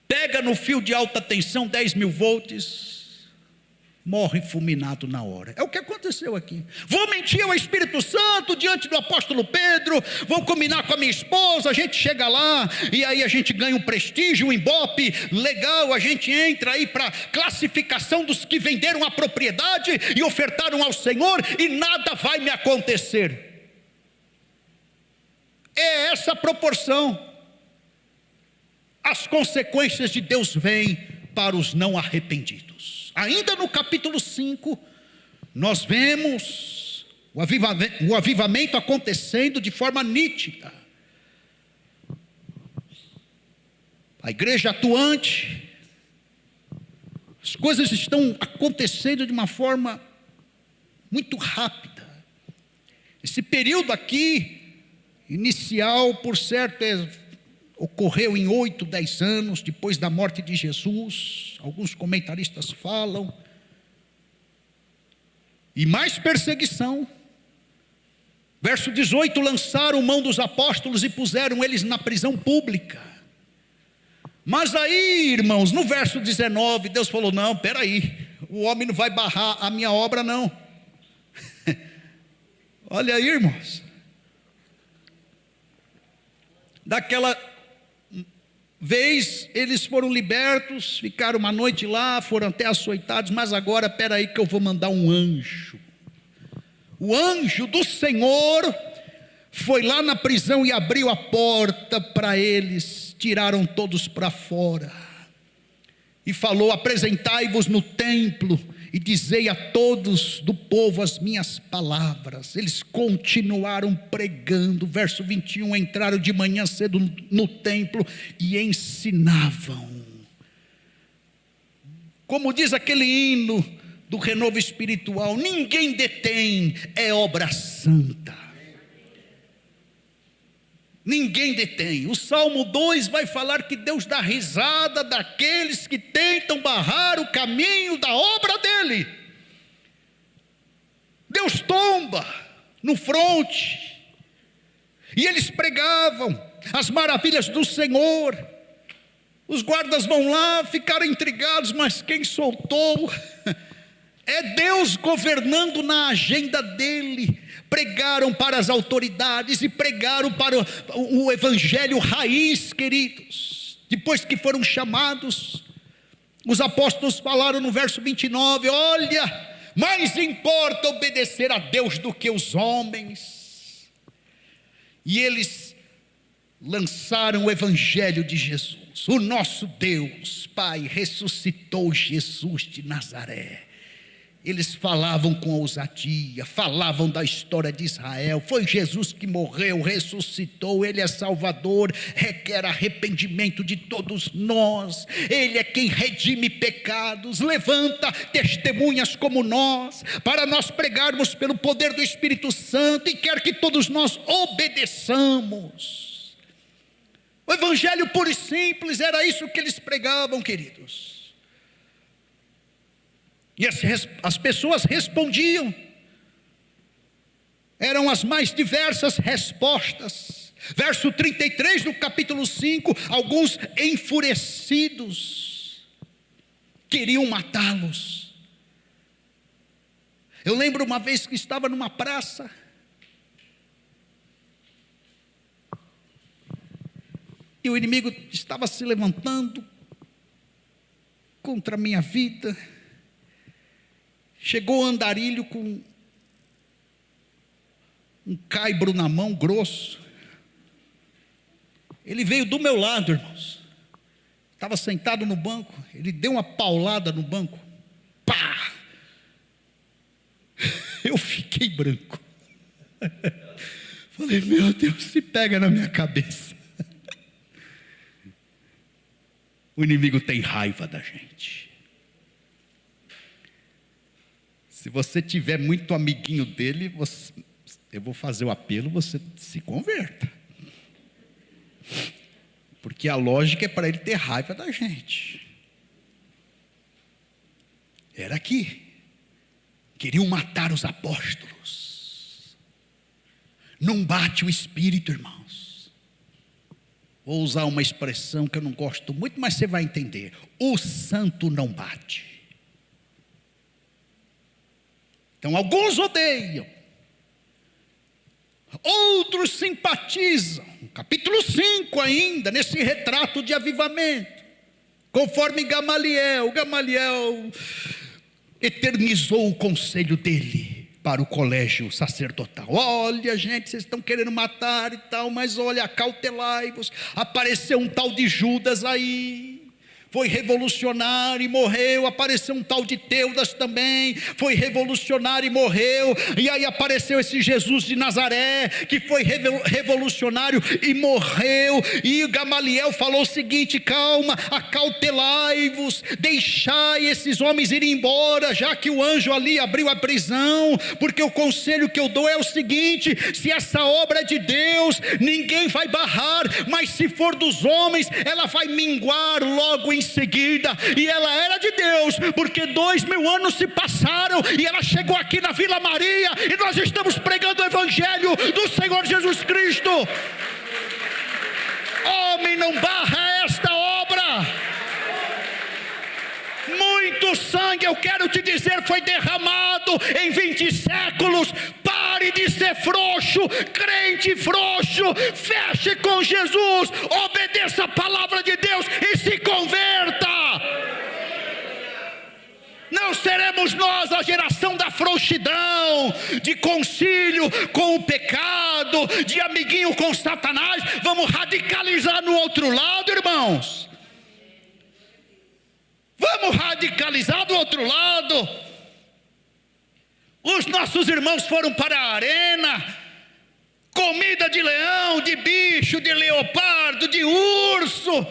Pega no fio de alta tensão 10.000 volts, morre fulminado na hora. É o que acontece. aconteceu aqui. Vou mentir ao Espírito Santo diante do apóstolo Pedro, vou combinar com a minha esposa, a gente chega lá, e aí a gente ganha um prestígio, um ibope legal, a gente entra aí para classificação dos que venderam a propriedade e ofertaram ao Senhor, e nada vai me acontecer. É essa a proporção. As consequências de Deus vêm para os não arrependidos. Ainda no capítulo 5, nós vemos o avivamento acontecendo de forma nítida. A igreja atuante, as coisas estão acontecendo de uma forma muito rápida. Esse período aqui, inicial, por certo, ocorreu em 8, 10 anos, depois da morte de Jesus. Alguns comentaristas falam. E mais perseguição. Verso 18, lançaram mão dos apóstolos e puseram eles na prisão pública. Mas aí, irmãos, no verso 19, Deus falou: não, peraí, o homem não vai barrar a minha obra não. Olha aí, irmãos. Daquela vez eles foram libertos, ficaram uma noite lá, foram até açoitados, mas agora, peraí que eu vou mandar um anjo. O anjo do Senhor foi lá na prisão e abriu a porta para eles, tiraram todos para fora, e falou: apresentai-vos no templo, e dizei a todos do povo as minhas palavras. Eles continuaram pregando. Verso 21, entraram de manhã cedo no templo e ensinavam. Como diz aquele hino do renovo espiritual: ninguém detém, é obra santa. Ninguém detém. O Salmo 2 vai falar que Deus dá risada daqueles que tentam barrar o caminho da obra dele. Deus tomba no fronte. E eles pregavam as maravilhas do Senhor. Os guardas vão lá, ficaram intrigados, mas quem soltou? É Deus governando na agenda dele. Pregaram para as autoridades e pregaram para o evangelho raiz, queridos. Depois que foram chamados, os apóstolos falaram no verso 29, olha, mais importa obedecer a Deus do que os homens. E eles lançaram o evangelho de Jesus. O nosso Deus, Pai, ressuscitou Jesus de Nazaré. Eles falavam com ousadia, falavam da história de Israel. Foi Jesus que morreu, ressuscitou, Ele é Salvador, requer arrependimento de todos nós. Ele é quem redime pecados, levanta testemunhas como nós, para nós pregarmos pelo poder do Espírito Santo, e quer que todos nós obedeçamos. O evangelho puro e simples, era isso que eles pregavam, queridos. E as pessoas respondiam. Eram as mais diversas respostas. Verso 33 do capítulo 5, alguns enfurecidos queriam matá-los. Eu lembro uma vez que estava numa praça, e o inimigo estava se levantando contra a minha vida. Chegou o andarilho com um caibro na mão, grosso. Ele veio do meu lado, irmãos. Estava sentado no banco. Ele deu uma paulada no banco. Pá! Eu fiquei branco. Falei, meu Deus, se pega na minha cabeça. O inimigo tem raiva da gente. Se você tiver muito amiguinho dele, eu vou fazer o apelo, você se converta. Porque a lógica é para ele ter raiva da gente. Era aqui. Queriam matar os apóstolos. Não bate o espírito, irmãos. Vou usar uma expressão que eu não gosto muito, mas você vai entender. O santo não bate. Então alguns odeiam, outros simpatizam. Capítulo 5 ainda, nesse retrato de avivamento, conforme Gamaliel eternizou o conselho dele para o colégio sacerdotal. Olha, gente, vocês estão querendo matar e tal, mas olha, acautelai-vos. Apareceu um tal de Judas aí, foi revolucionário e morreu. Apareceu um tal de Teudas também, foi revolucionário e morreu. E aí apareceu esse Jesus de Nazaré, que foi revolucionário e morreu. E Gamaliel falou o seguinte: calma, acautelai-vos, deixai esses homens irem embora, já que o anjo ali abriu a prisão, porque o conselho que eu dou é o seguinte: se essa obra é de Deus, ninguém vai barrar, mas se for dos homens, ela vai minguar logo em seguida. E ela era de Deus, porque 2000 anos se passaram e ela chegou aqui na Vila Maria, e nós estamos pregando o evangelho do Senhor Jesus Cristo. Homem não barra esta obra. Muito sangue, eu quero te dizer, foi derramado em 20 séculos. Pare de ser frouxo, crente frouxo. Feche com Jesus, obedeça a palavra de Deus e se converta. Não seremos nós a geração da frouxidão, de concílio com o pecado, de amiguinho com Satanás. Vamos radicalizar no outro lado, irmãos. Vamos radicalizar do outro lado. Os nossos irmãos foram para a arena, comida de leão, de bicho, de leopardo, de urso,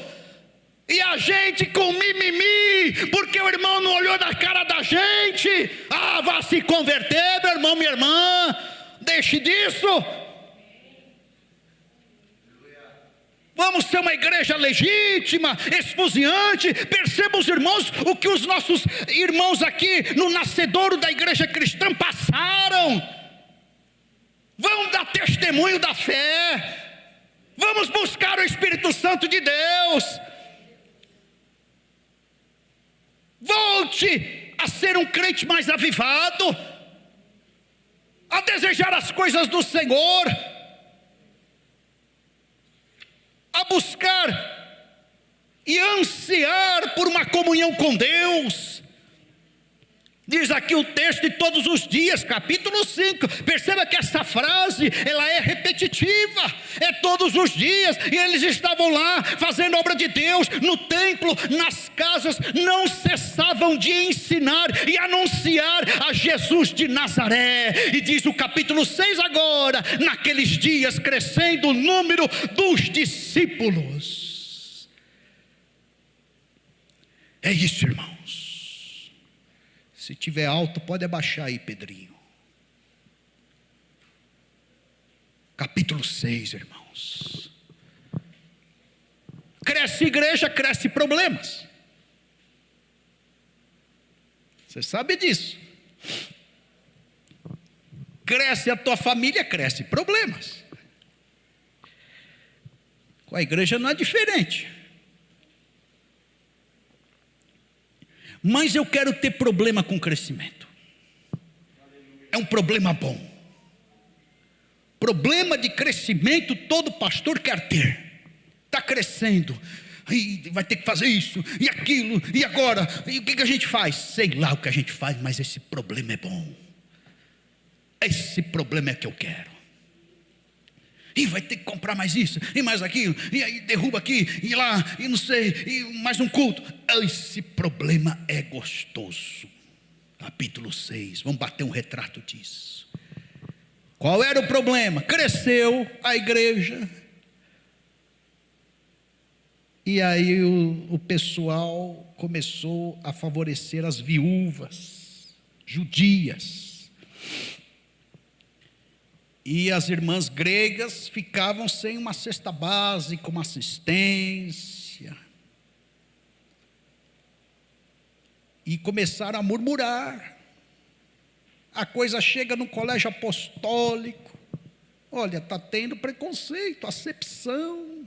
e a gente com mimimi, porque o irmão não olhou na cara da gente. Ah, vá se converter, meu irmão, minha irmã, deixe disso. Vamos ser uma igreja legítima, esfuziante. Perceba os irmãos, o que os nossos irmãos aqui no nascedouro da igreja cristã passaram. Vamos dar testemunho da fé. Vamos buscar o Espírito Santo de Deus. Volte a ser um crente mais avivado, a desejar as coisas do Senhor, a buscar e ansiar por uma comunhão com Deus. Diz aqui o texto: e todos os dias, capítulo 5. Perceba que essa frase, ela é repetitiva, é todos os dias. E eles estavam lá fazendo a obra de Deus, no templo, nas casas, não cessavam de ensinar e anunciar a Jesus de Nazaré. E diz o capítulo 6 agora: naqueles dias crescendo o número dos discípulos. É isso, irmão. Se tiver alto, pode abaixar aí, Pedrinho. Capítulo 6, irmãos. Cresce igreja, cresce problemas. Você sabe disso. Cresce a tua família, cresce problemas. Com a igreja não é diferente. Mas eu quero ter problema com crescimento. É um problema bom. Problema de crescimento todo pastor quer ter. Está crescendo, e vai ter que fazer isso e aquilo, e agora, e o que a gente faz? Sei lá o que a gente faz, mas esse problema é bom. Esse problema é que eu quero. E vai ter que comprar mais isso, e mais aquilo, e aí derruba aqui, e lá, e não sei, e mais um culto. Esse problema é gostoso. Capítulo 6, vamos bater um retrato disso. Qual era o problema? Cresceu a igreja, e aí o pessoal começou a favorecer as viúvas judias. E as irmãs gregas ficavam sem uma cesta básica, uma assistência. E começaram a murmurar. A coisa chega no colégio apostólico. Olha, está tendo preconceito, acepção,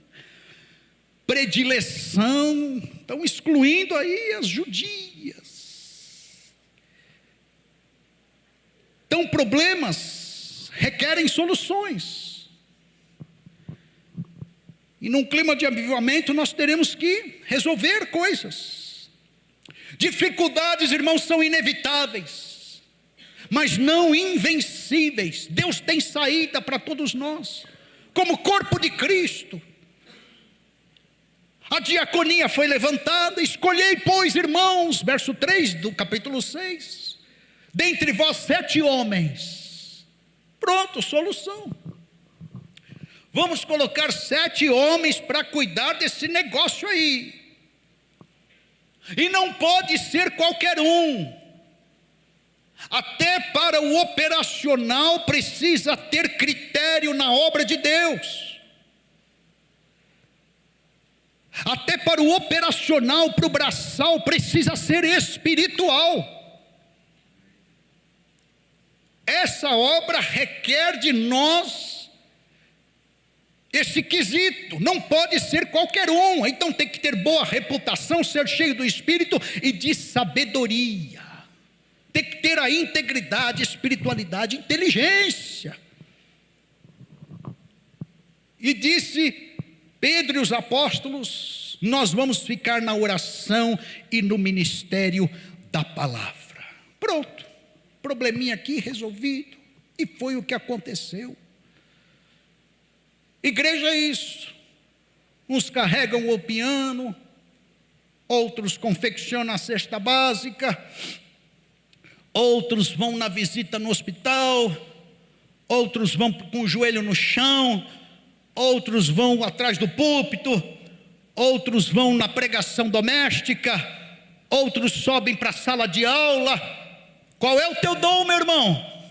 predileção. Estão excluindo aí as judias. Então, problemas requerem soluções. E num clima de avivamento, nós teremos que resolver coisas. Dificuldades, irmãos, são inevitáveis, mas não invencíveis. Deus tem saída para todos nós, como corpo de Cristo. A diaconia foi levantada: escolhei, pois, irmãos, verso 3 do capítulo 6, dentre vós 7 homens. Pronto, solução. Vamos colocar 7 homens para cuidar desse negócio aí. E não pode ser qualquer um. Até para o operacional precisa ter critério na obra de Deus. Até para o operacional, para o braçal, precisa ser espiritual. Essa obra requer de nós esse quesito. Não pode ser qualquer um. Então tem que ter boa reputação, ser cheio do Espírito e de sabedoria. Tem que ter a integridade, espiritualidade, inteligência. E disse Pedro e os apóstolos: nós vamos ficar na oração e no ministério da palavra. Pronto, probleminha aqui resolvido. E foi o que aconteceu. Igreja é isso. Uns carregam o piano, outros confeccionam a cesta básica, outros vão na visita no hospital, outros vão com o joelho no chão, outros vão atrás do púlpito, outros vão na pregação doméstica, outros sobem para a sala de aula. Qual é o teu dom, meu irmão?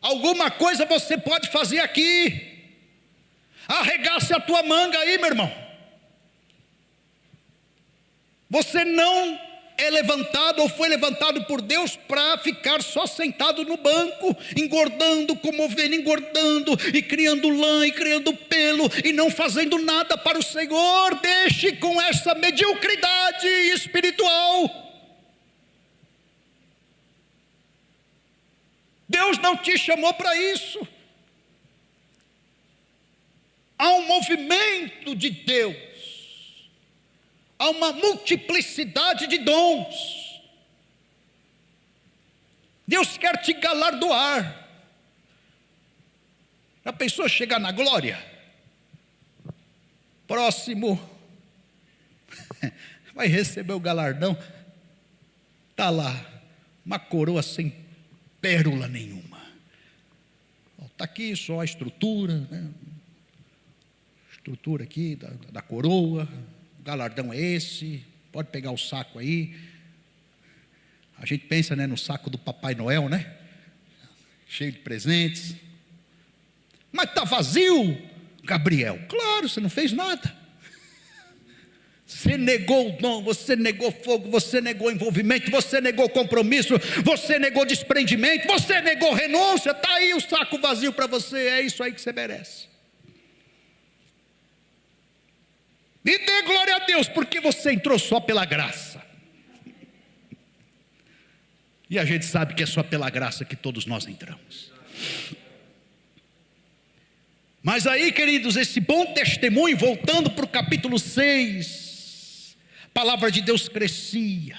Alguma coisa você pode fazer aqui. Arregace a tua manga aí, meu irmão. Você não é levantado ou foi levantado por Deus para ficar só sentado no banco, engordando como ovelha, engordando e criando lã e criando pelo e não fazendo nada para o Senhor. Deixe com essa mediocridade espiritual. Deus não te chamou para isso. Há um movimento de Deus, há uma multiplicidade de dons. Deus quer te galardoar. A pessoa chegar na glória, próximo vai receber o galardão, está lá, uma coroa sem pérola nenhuma. Está aqui só a estrutura, né? Estrutura aqui da coroa, o galardão é esse, pode pegar o saco aí. A gente pensa, né, no saco do Papai Noel, né? Cheio de presentes. Mas está vazio, Gabriel. Claro, você não fez nada. Você negou o dom, você negou fogo, você negou envolvimento, você negou compromisso, você negou desprendimento, você negou renúncia. Está aí o saco vazio para você, é isso aí que você merece. E dê glória a Deus, porque você entrou só pela graça. E a gente sabe que é só pela graça que todos nós entramos. Mas aí, queridos, esse bom testemunho, voltando para o capítulo 6, a palavra de Deus crescia.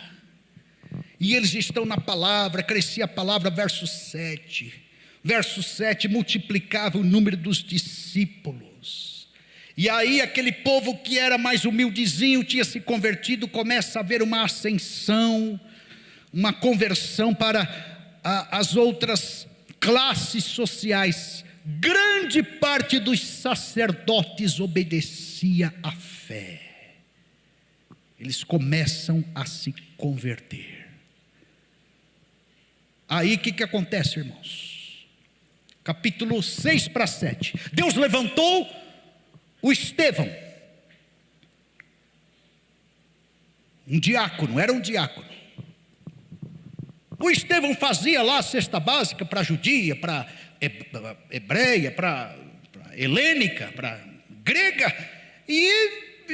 E eles estão na palavra, crescia a palavra, verso 7. Verso 7, multiplicava o número dos discípulos. E aí aquele povo que era mais humildezinho, tinha se convertido, começa a haver uma ascensão, uma conversão para as outras classes sociais. Grande parte dos sacerdotes obedecia à fé. Eles começam a se converter. Aí o que acontece, irmãos? Capítulo 6 para 7. Deus levantou o Estevão, um diácono, era um diácono. O Estevão fazia lá a cesta básica para a judia, para hebreia, para helênica, para grega, e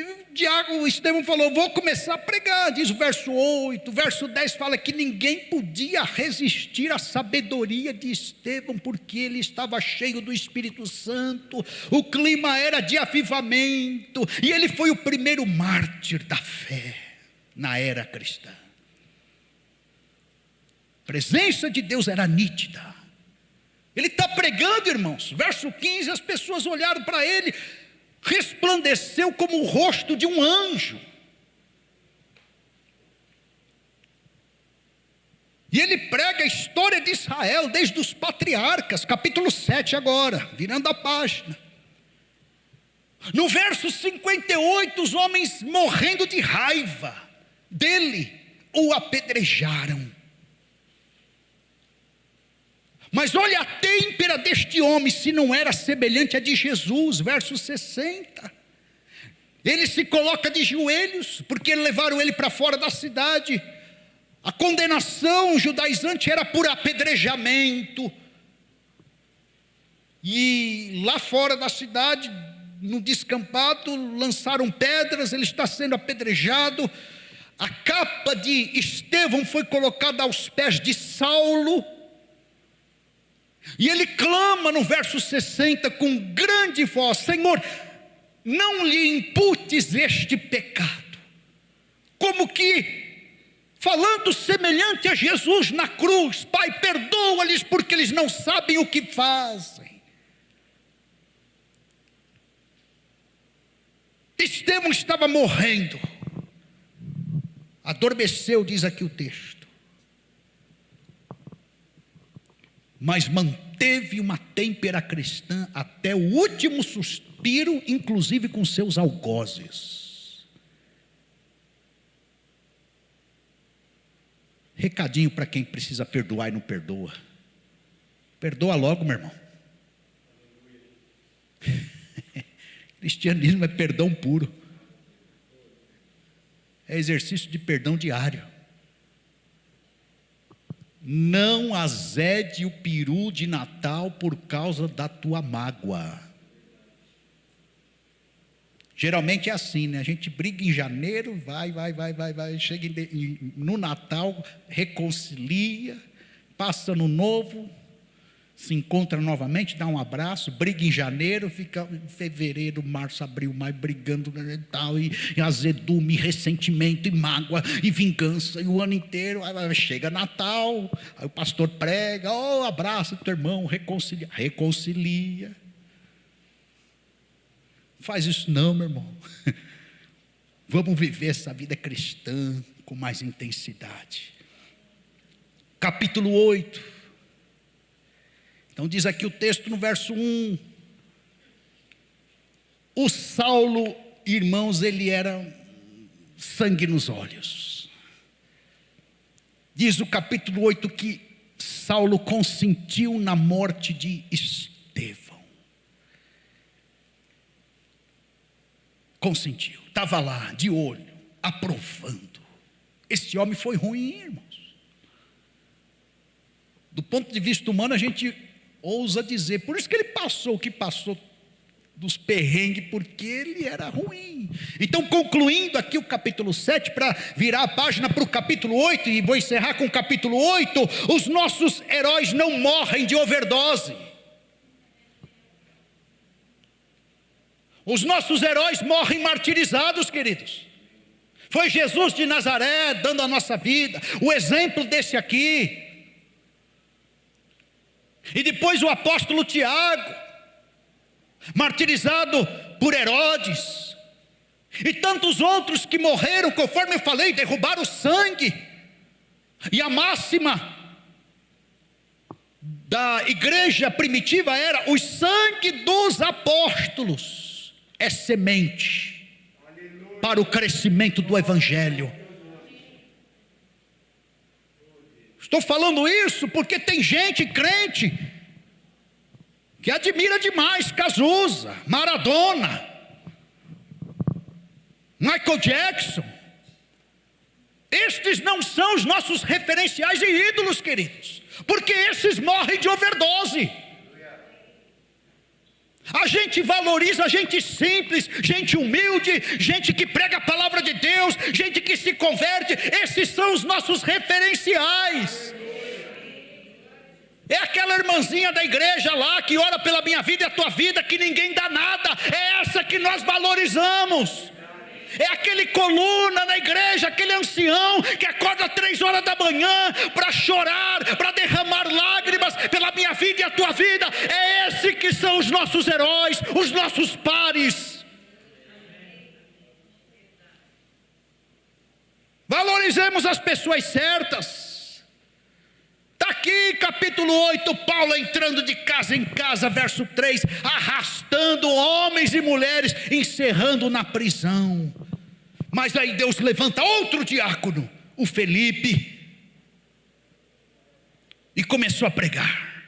o Estevão falou: vou começar a pregar. Diz o verso 8, o verso 10 fala que ninguém podia resistir à sabedoria de Estevão, porque ele estava cheio do Espírito Santo, o clima era de avivamento, e ele foi o primeiro mártir da fé na era cristã. A presença de Deus era nítida. Ele está pregando, irmãos, verso 15, as pessoas olharam para ele, resplandeceu como o rosto de um anjo. E ele prega a história de Israel desde os patriarcas, capítulo 7 agora, virando a página. No verso 58, os homens morrendo de raiva dele, o apedrejaram. Mas olha a têmpera deste homem, se não era semelhante a de Jesus, verso 60. Ele se coloca de joelhos, porque levaram ele para fora da cidade. A condenação judaizante era por apedrejamento. E lá fora da cidade, no descampado, lançaram pedras, ele está sendo apedrejado. A capa de Estevão foi colocada aos pés de Saulo. E ele clama no verso 60 com grande voz: Senhor, não lhe imputes este pecado. Como que, falando semelhante a Jesus na cruz: Pai, perdoa-lhes porque eles não sabem o que fazem. Estevão estava morrendo, adormeceu, diz aqui o texto, mas manteve uma têmpera cristã até o último suspiro, inclusive com seus algozes. Recadinho para quem precisa perdoar e não perdoa: perdoa logo, meu irmão. Cristianismo é perdão puro, é exercício de perdão diário. Não azede o peru de Natal por causa da tua mágoa. Geralmente é assim, né? A gente briga em janeiro, vai, chega no Natal, reconcilia, passa no novo, se encontra novamente, dá um abraço, briga em janeiro, fica em fevereiro, março, abril, maio, brigando e tal, e azedume, ressentimento, e mágoa, e vingança, e o ano inteiro. Aí chega Natal, aí o pastor prega: abraça teu irmão, reconcilia. Faz isso não, meu irmão. Vamos viver essa vida cristã com mais intensidade. Capítulo 8. Então diz aqui o texto no verso 1. O Saulo, irmãos, ele era sangue nos olhos. Diz o capítulo 8 que Saulo consentiu na morte de Estevão. Consentiu, estava lá de olho, aprovando. Esse homem foi ruim, irmãos. Do ponto de vista humano, a gente ousa dizer, por isso que ele passou o que passou dos perrengues, porque ele era ruim. Então, concluindo aqui o capítulo 7, para virar a página para o capítulo 8, e vou encerrar com o capítulo 8, os nossos heróis não morrem de overdose. Os nossos heróis morrem martirizados, queridos. Foi Jesus de Nazaré dando a nossa vida, o exemplo desse aqui. E depois o apóstolo Tiago, martirizado por Herodes, e tantos outros que morreram, conforme eu falei, derrubaram o sangue. E a máxima da igreja primitiva era: o sangue dos apóstolos é semente para o crescimento do evangelho. Estou falando isso porque tem gente crente que admira demais Cazuza, Maradona, Michael Jackson. Estes não são os nossos referenciais e ídolos, queridos, porque esses morrem de overdose. A gente valoriza gente simples, gente humilde, gente que prega a palavra de Deus, gente que se converte. Esses são os nossos referenciais. É aquela irmãzinha da igreja lá que ora pela minha vida e a tua vida, que ninguém dá nada. É essa que nós valorizamos. É aquele coluna na igreja, aquele ancião que acorda 3 horas da manhã para chorar, para derramar lágrimas pela minha vida e a tua vida. É esse que são os nossos heróis, os nossos pares. Valorizemos as pessoas certas. Está aqui capítulo 8, Paulo entrando de casa em casa, verso 3, arrastando homens e mulheres, encerrando na prisão. Mas aí Deus levanta outro diácono, o Felipe, e começou a pregar.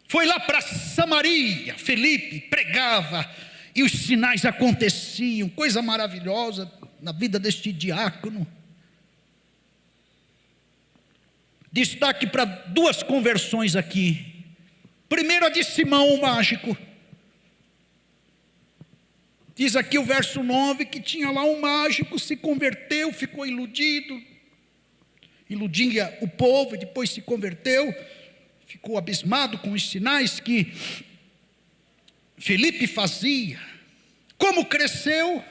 Foi lá para Samaria, Felipe pregava, e os sinais aconteciam, coisa maravilhosa na vida deste diácono. Destaque para 2 conversões aqui. Primeiro, a de Simão o mágico. Diz aqui o verso 9 que tinha lá um mágico, se converteu, ficou iludido, iludia o povo, depois se converteu, ficou abismado com os sinais que Felipe fazia. Como cresceu?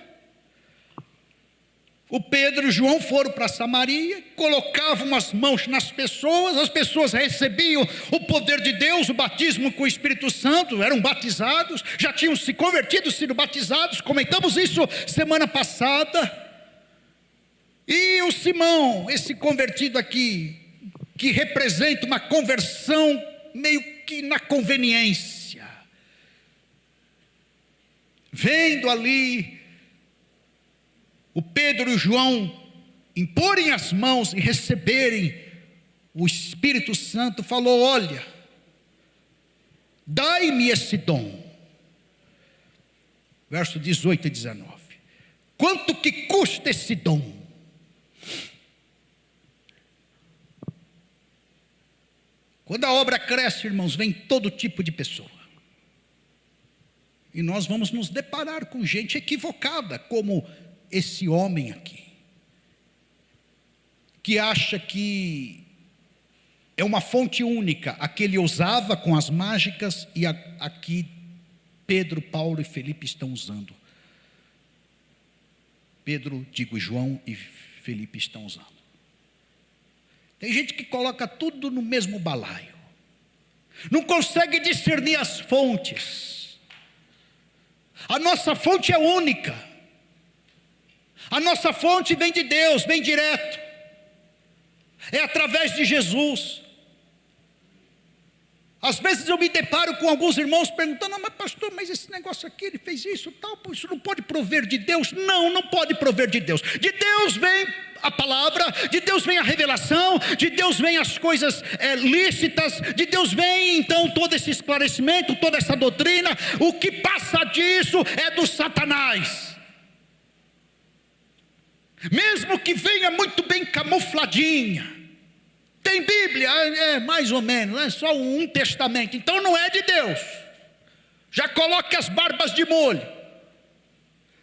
O Pedro e o João foram para Samaria, colocavam as mãos nas pessoas, as pessoas recebiam o poder de Deus, o batismo com o Espírito Santo, eram batizados, já tinham se convertido, sido batizados, comentamos isso semana passada. E o Simão, esse convertido aqui, que representa uma conversão meio que na conveniência, vendo ali o Pedro e o João imporem as mãos e receberem o Espírito Santo, falou: olha, dai-me esse dom. Verso 18 e 19. Quanto que custa esse dom? Quando a obra cresce, irmãos, vem todo tipo de pessoa. E nós vamos nos deparar com gente equivocada, como esse homem aqui, que acha que é uma fonte única, a que ele usava com as mágicas e aqui Pedro, Paulo e Felipe estão usando. Pedro, João e Felipe estão usando. Tem gente que coloca tudo no mesmo balaio, não consegue discernir as fontes. A nossa fonte é única. A nossa fonte vem de Deus, vem direto. É através de Jesus. Às vezes eu me deparo com alguns irmãos perguntando: mas pastor, mas esse negócio aqui, ele fez isso, tal, isso não pode prover de Deus? Não, não pode prover de Deus. De Deus vem a palavra, de Deus vem a revelação, de Deus vem as coisas lícitas, de Deus vem então todo esse esclarecimento, toda essa doutrina. O que passa disso é do Satanás. Mesmo que venha muito bem camufladinha, tem Bíblia, mais ou menos, é só um testamento, então não é de Deus. Já coloque as barbas de molho.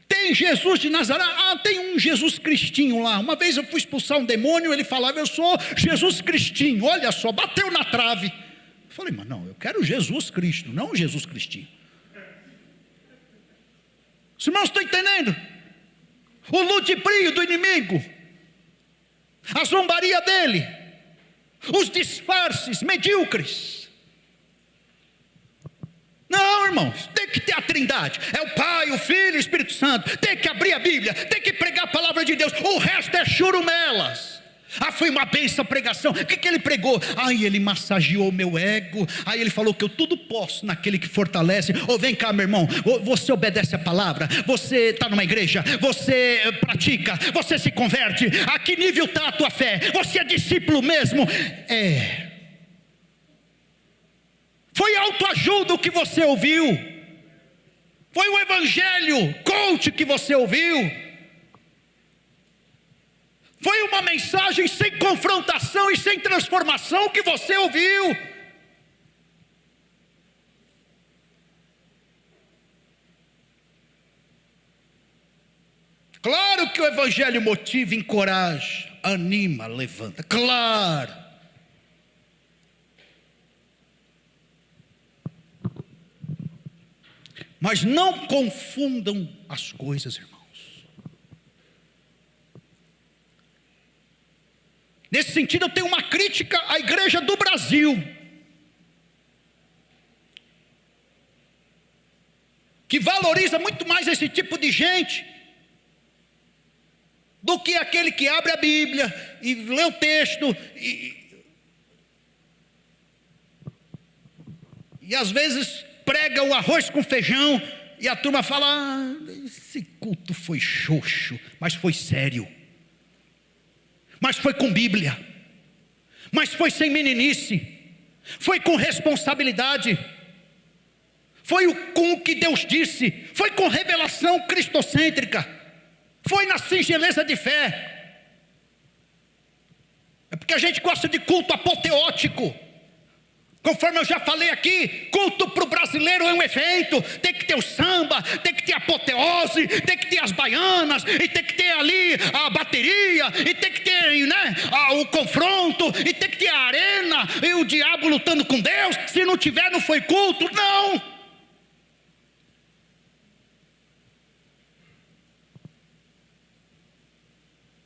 Tem Jesus de Nazaré, tem um Jesus Cristinho lá. Uma vez eu fui expulsar um demônio, ele falava: eu sou Jesus Cristinho. Olha só, bateu na trave. Eu falei: mas não, eu quero Jesus Cristo, não Jesus Cristinho. Os irmãos estão entendendo? O ludibrio do inimigo, a zombaria dele, os disfarces medíocres. Não, irmãos, tem que ter a Trindade, é o Pai, o Filho e o Espírito Santo. Tem que abrir a Bíblia, tem que pregar a palavra de Deus. O resto é churumelas. Foi uma benção a pregação. O que ele pregou? Ele massageou o meu ego. Aí ele falou que eu tudo posso naquele que fortalece. Vem cá, meu irmão, você obedece a palavra, você está numa igreja, você pratica, você se converte. A que nível está a tua fé? Você é discípulo mesmo? Foi autoajuda o que você ouviu? Foi o evangelho coach que você ouviu? Foi uma mensagem sem confrontação e sem transformação que você ouviu? Claro que o evangelho motiva, encoraja, anima, levanta. Claro. Mas não confundam as coisas, irmãos. Nesse sentido, eu tenho uma crítica à igreja do Brasil, que valoriza muito mais esse tipo de gente do que aquele que abre a Bíblia e lê o texto e às vezes prega o arroz com feijão e a turma fala: esse culto foi xoxo, mas foi sério, mas foi com Bíblia, mas foi sem meninice, foi com responsabilidade, foi com o que Deus disse, foi com revelação cristocêntrica, foi na singeleza de fé. É porque a gente gosta de culto apoteótico. Conforme eu já falei aqui, culto para o brasileiro é um evento. Tem que ter o samba, tem que ter a apoteose, tem que ter as baianas, e tem que ter ali a bateria, e tem que ter, né, o confronto, e tem que ter a arena, e o diabo lutando com Deus. Se não tiver, não foi culto. Não.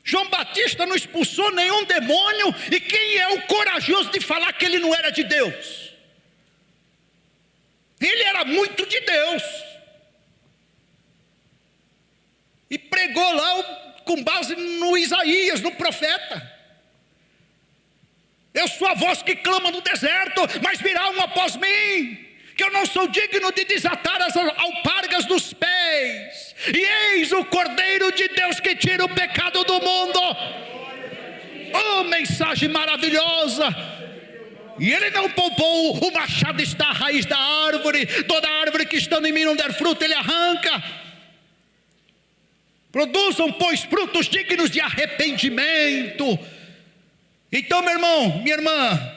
João Batista não expulsou nenhum demônio, e quem é o corajoso de falar que ele não era de Deus? Ele era muito de Deus, e pregou lá com base no Isaías, no profeta: eu sou a voz que clama no deserto, mas virá um após mim, que eu não sou digno de desatar as alpargas dos pés, e eis o Cordeiro de Deus que tira o pecado do mundo. Oh, mensagem maravilhosa! E ele não poupou: o machado está à raiz da árvore, toda árvore que estando em mim não der fruto, ele arranca. Produzam, pois, frutos dignos de arrependimento. Então, meu irmão, minha irmã,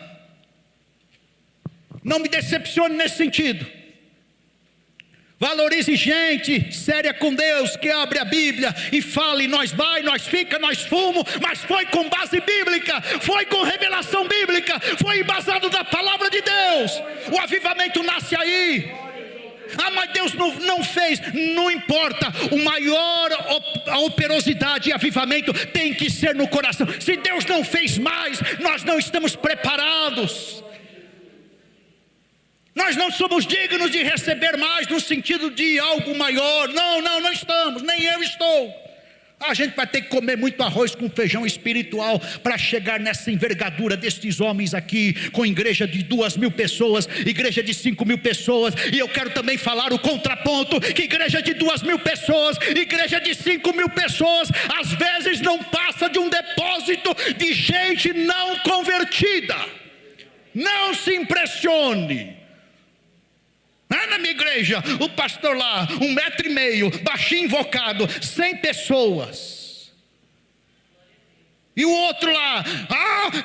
não me decepcione nesse sentido. Valorize gente séria com Deus, que abre a Bíblia e fala, e nós vai, nós fica, nós fumo, mas foi com base bíblica, foi com revelação bíblica, foi embasado da palavra de Deus. O avivamento nasce aí. Ah, mas Deus não fez. Não importa, o maior, a operosidade e avivamento tem que ser no coração. Se Deus não fez mais, nós não estamos preparados. Nós não somos dignos de receber mais no sentido de algo maior. Não estamos, nem eu estou. A gente vai ter que comer muito arroz com feijão espiritual para chegar nessa envergadura destes homens aqui, com igreja de 2.000 pessoas, igreja de 5.000 pessoas. E eu quero também falar o contraponto, que igreja de 2.000 pessoas, igreja de 5.000 pessoas, às vezes não passa de um depósito de gente não convertida. Não se impressione. Na minha igreja, o pastor lá, 1,5 metro, baixinho, invocado, 100 pessoas. E o outro lá,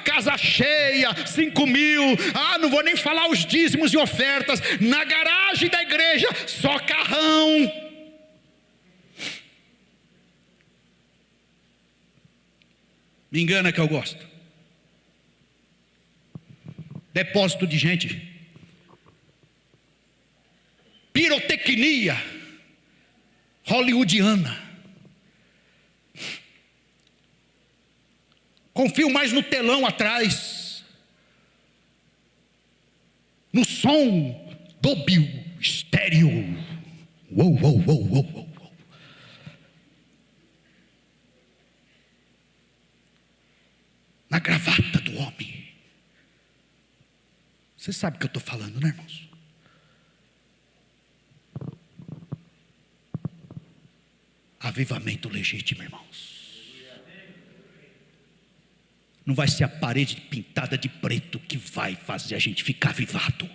casa cheia, 5.000. Não vou nem falar os dízimos e ofertas. Na garagem da igreja, só carrão. Me engana que eu gosto. Depósito de gente. Pirotecnia hollywoodiana. Confio mais no telão atrás, no som dóbil, estéreo. Uou. Na gravata do homem. Você sabe o que eu estou falando, né, irmãos? Avivamento legítimo, irmãos. Não vai ser a parede pintada de preto que vai fazer a gente ficar avivado.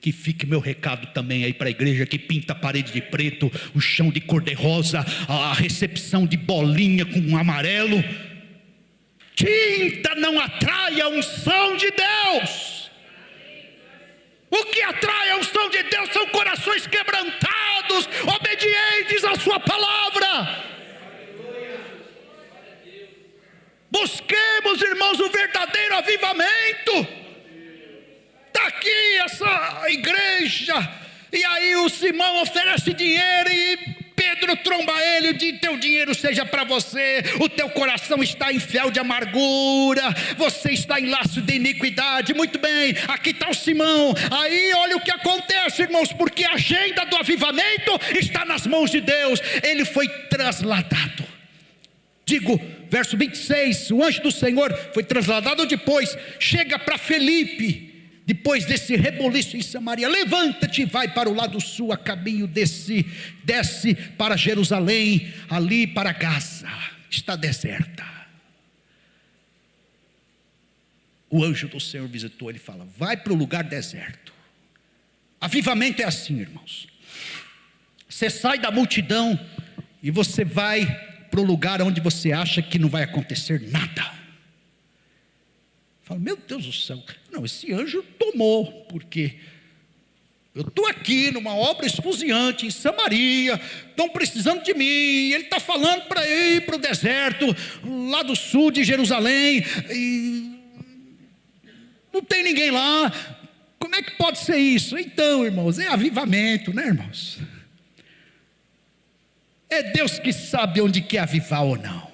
Que fique meu recado também aí para a igreja que pinta a parede de preto, o chão de cor de rosa, a recepção de bolinha com amarelo. Tinta não atrai a unção de Deus. O que atrai a unção de Deus são corações quebrantados, obedientes à sua palavra. meus irmãos, o verdadeiro avivamento. Está aqui essa igreja, e aí o Simão oferece dinheiro e Pedro tromba ele e diz: teu dinheiro seja para você, o teu coração está em fel de amargura, você está em laço de iniquidade. Muito bem, aqui está o Simão. Aí olha o que acontece, irmãos, porque a agenda do avivamento está nas mãos de Deus. Ele foi trasladado. Digo, verso 26, o anjo do Senhor foi trasladado depois, chega para Felipe, depois desse reboliço em Samaria: levanta-te e vai para o lado sul, a caminho desce para Jerusalém, ali para Gaza, está deserta. O anjo do Senhor visitou, ele fala: vai para o lugar deserto. Avivamento é assim, irmãos, você sai da multidão e você vai para o lugar onde você acha que não vai acontecer nada. Fala: meu Deus do céu, não, esse anjo tomou, porque eu estou aqui numa obra esfuziante em Samaria, estão precisando de mim, ele está falando para ir para o deserto, lá do sul de Jerusalém, e não tem ninguém lá, como é que pode ser isso? Então, irmãos, é avivamento, né, irmãos? É Deus que sabe onde quer avivar ou não.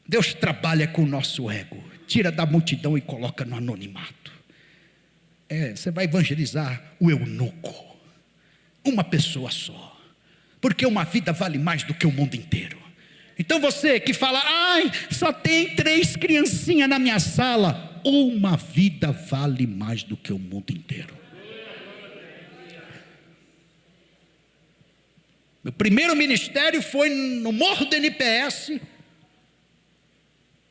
Deus trabalha com o nosso ego, tira da multidão e coloca no anonimato. Você vai evangelizar o eunuco, uma pessoa só, porque uma vida vale mais do que o mundo inteiro. Então você que fala: ai, só tem 3 criancinhas na minha sala, uma vida vale mais do que o mundo inteiro. Meu primeiro ministério foi no Morro do NPS,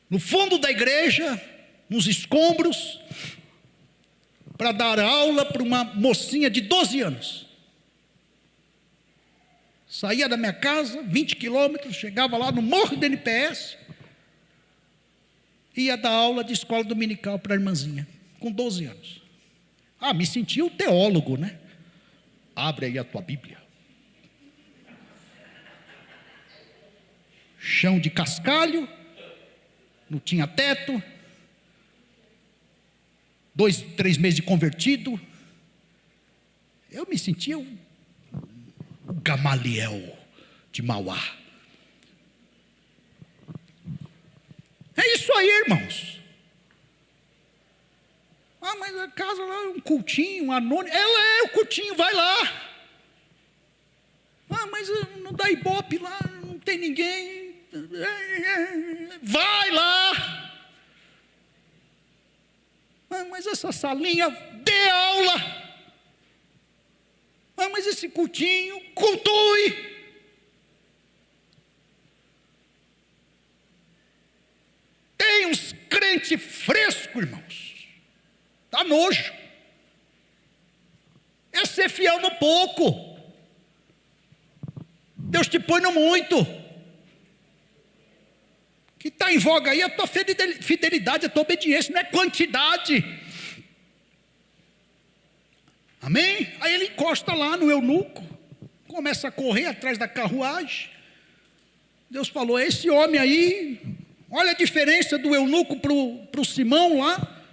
no fundo da igreja, nos escombros, para dar aula para uma mocinha de 12 anos. Saía da minha casa, 20 quilômetros, chegava lá no Morro do NPS, ia dar aula de escola dominical para a irmãzinha, com 12 anos. Me sentia um teólogo, né? Abre aí a tua Bíblia. Chão de cascalho, não tinha teto, 2, 3 meses de convertido. Eu me sentia o Gamaliel de Mauá. É isso aí, irmãos. Mas a casa lá é um cultinho, um anônimo. O cultinho, vai lá. Mas não dá ibope lá, não tem ninguém. Vai lá. Mas essa salinha, dê aula. Mas esse cultinho, cultue. Tem uns crentes frescos, irmãos, dá nojo. É ser fiel no pouco, Deus te põe no muito. Que está em voga aí a tua fidelidade, a tua obediência, não é quantidade. Amém? Aí ele encosta lá no eunuco, começa a correr atrás da carruagem. Deus falou: esse homem aí, olha a diferença do eunuco para o Simão lá.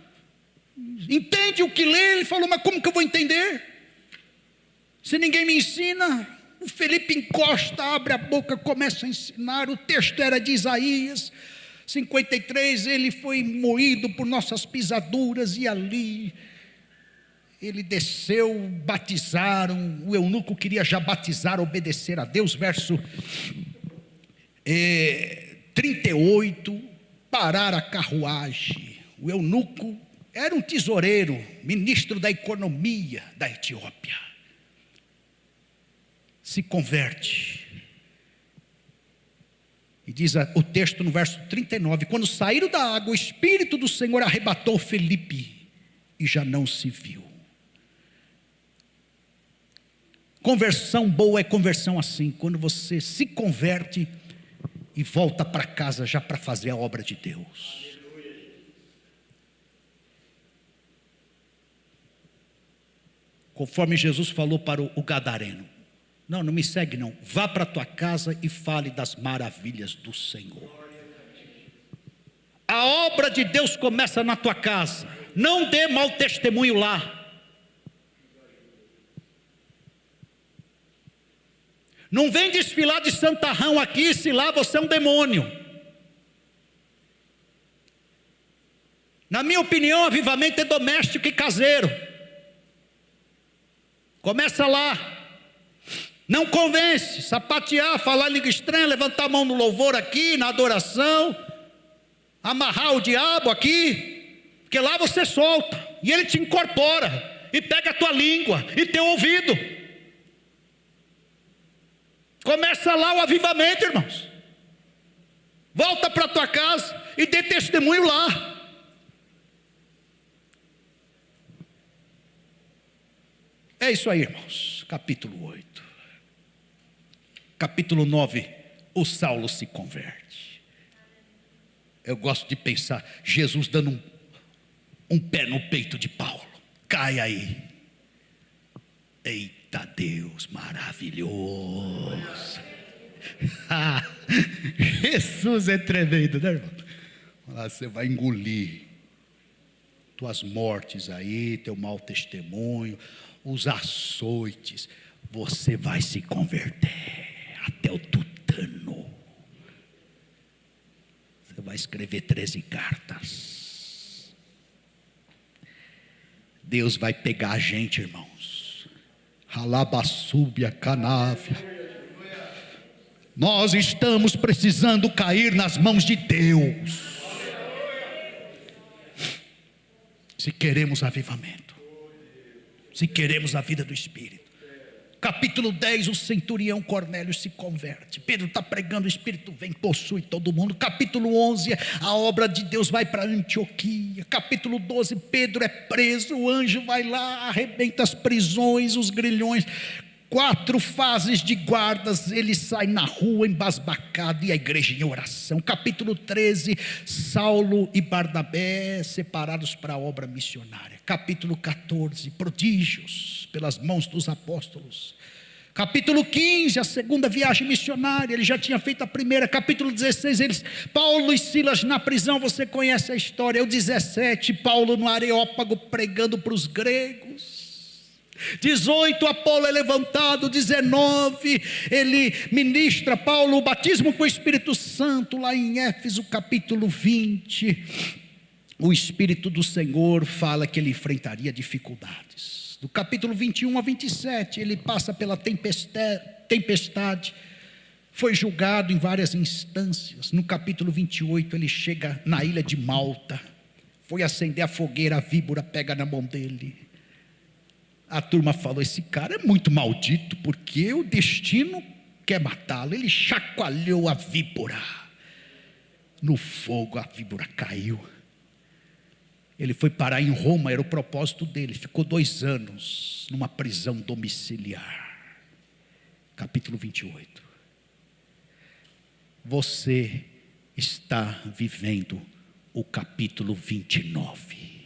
Entende o que lê? Ele falou: mas como que eu vou entender? Se ninguém me ensina. O Felipe encosta, abre a boca, começa a ensinar. O texto era de Isaías 53, ele foi moído por nossas pisaduras, e ali ele desceu, batizaram. O eunuco queria já batizar, obedecer a Deus. Verso 38, parar a carruagem. O eunuco era um tesoureiro, ministro da economia da Etiópia. Se converte. E diz o texto no verso 39: quando saíram da água, o Espírito do Senhor arrebatou Felipe e já não se viu. Conversão boa é conversão assim, quando você se converte e volta para casa já para fazer a obra de Deus. Conforme Jesus falou para o gadareno: não me segue não, vá para a tua casa e fale das maravilhas do Senhor. A obra de Deus começa na tua casa. Não dê mau testemunho lá. Não vem desfilar de santarrão aqui se lá você é um demônio. Na minha opinião, avivamento é doméstico e caseiro. Começa lá. Não convence, sapatear, falar língua estranha, levantar a mão no louvor aqui, na adoração, amarrar o diabo aqui, porque lá você solta, e ele te incorpora, e pega a tua língua, e teu ouvido. Começa lá o avivamento, irmãos. Volta para a tua casa e dê testemunho lá. É isso aí, irmãos. Capítulo 8. Capítulo 9, o Saulo se converte. Eu gosto de pensar, Jesus dando um pé no peito de Paulo. Cai aí. Eita Deus maravilhoso. Jesus é tremendo, né, irmão? Você vai engolir tuas mortes aí, teu mau testemunho, os açoites. Você vai se converter até o tutano. Você vai escrever 13 cartas. Deus vai pegar a gente, irmãos. Ralabassúbia, canávia. Nós estamos precisando cair nas mãos de Deus. Se queremos avivamento, se queremos a vida do Espírito. Capítulo 10, o centurião Cornélio se converte. Pedro está pregando, o Espírito vem, possui todo mundo. Capítulo 11, a obra de Deus vai para Antioquia. Capítulo 12, Pedro é preso, o anjo vai lá, arrebenta as prisões, os grilhões. 4 fases de guardas, ele sai na rua embasbacado e a igreja em oração. Capítulo 13, Saulo e Barnabé separados para a obra missionária. Capítulo 14, prodígios pelas mãos dos apóstolos. Capítulo 15, a segunda viagem missionária, ele já tinha feito a primeira. Capítulo 16, Paulo e Silas na prisão, você conhece a história. O 17, Paulo no Areópago pregando para os gregos. 18, Apolo é levantado. 19, ele ministra, Paulo, o batismo com o Espírito Santo lá em Éfeso. Capítulo 20, o Espírito do Senhor fala que ele enfrentaria dificuldades. Do capítulo 21 a 27, ele passa pela tempestade, foi julgado em várias instâncias. No capítulo 28, ele chega na ilha de Malta, foi acender a fogueira, a víbora pega na mão dele. A turma falou, esse cara é muito maldito, porque o destino quer matá-lo. Ele chacoalhou a víbora, no fogo a víbora caiu. Ele foi parar em Roma, era o propósito dele. Ficou 2 anos numa prisão domiciliar. Capítulo 28. Você está vivendo o capítulo 29.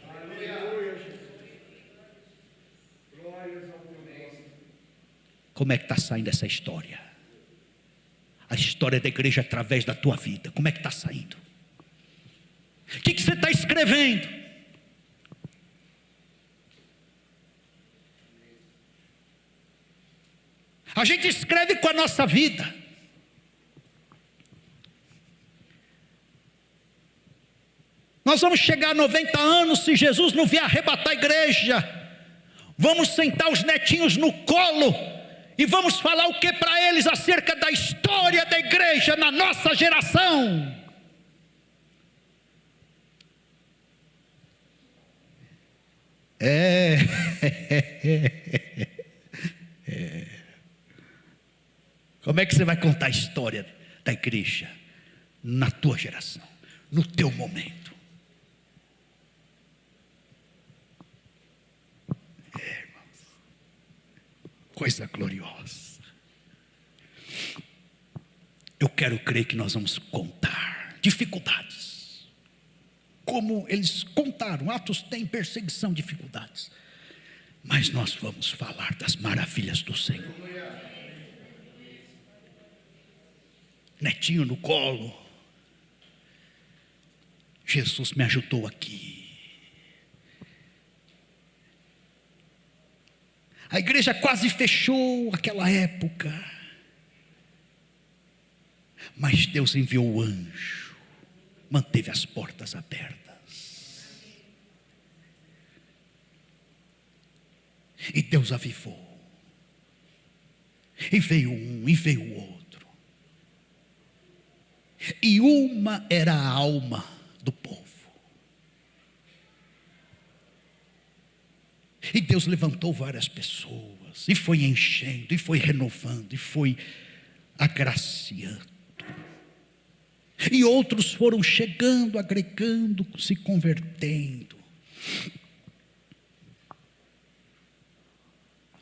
Como é que está saindo essa história? A história da igreja através da tua vida. Como é que está saindo? O que você está escrevendo? A gente escreve com a nossa vida. Nós vamos chegar a 90 anos se Jesus não vier arrebatar a igreja. Vamos sentar os netinhos no colo e vamos falar o que para eles acerca da história da igreja na nossa geração. Como é que você vai contar a história da igreja na tua geração, no teu momento? Irmãos, coisa gloriosa. Eu quero crer que nós vamos contar dificuldades, como eles contaram. Atos tem perseguição, dificuldades, mas nós vamos falar das maravilhas do Senhor. Netinho no colo. Jesus me ajudou aqui. A igreja quase fechou naquela época, mas Deus enviou o anjo, manteve as portas abertas, e Deus avivou, e veio um, e veio o outro, e uma era a alma do povo, e Deus levantou várias pessoas, e foi enchendo, e foi renovando, e foi agraciando, e outros foram chegando, agregando, se convertendo.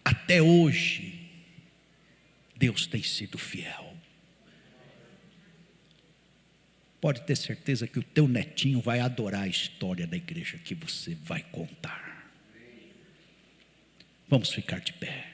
Até hoje, Deus tem sido fiel. Pode ter certeza que o teu netinho vai adorar a história da igreja que você vai contar. Vamos ficar de pé.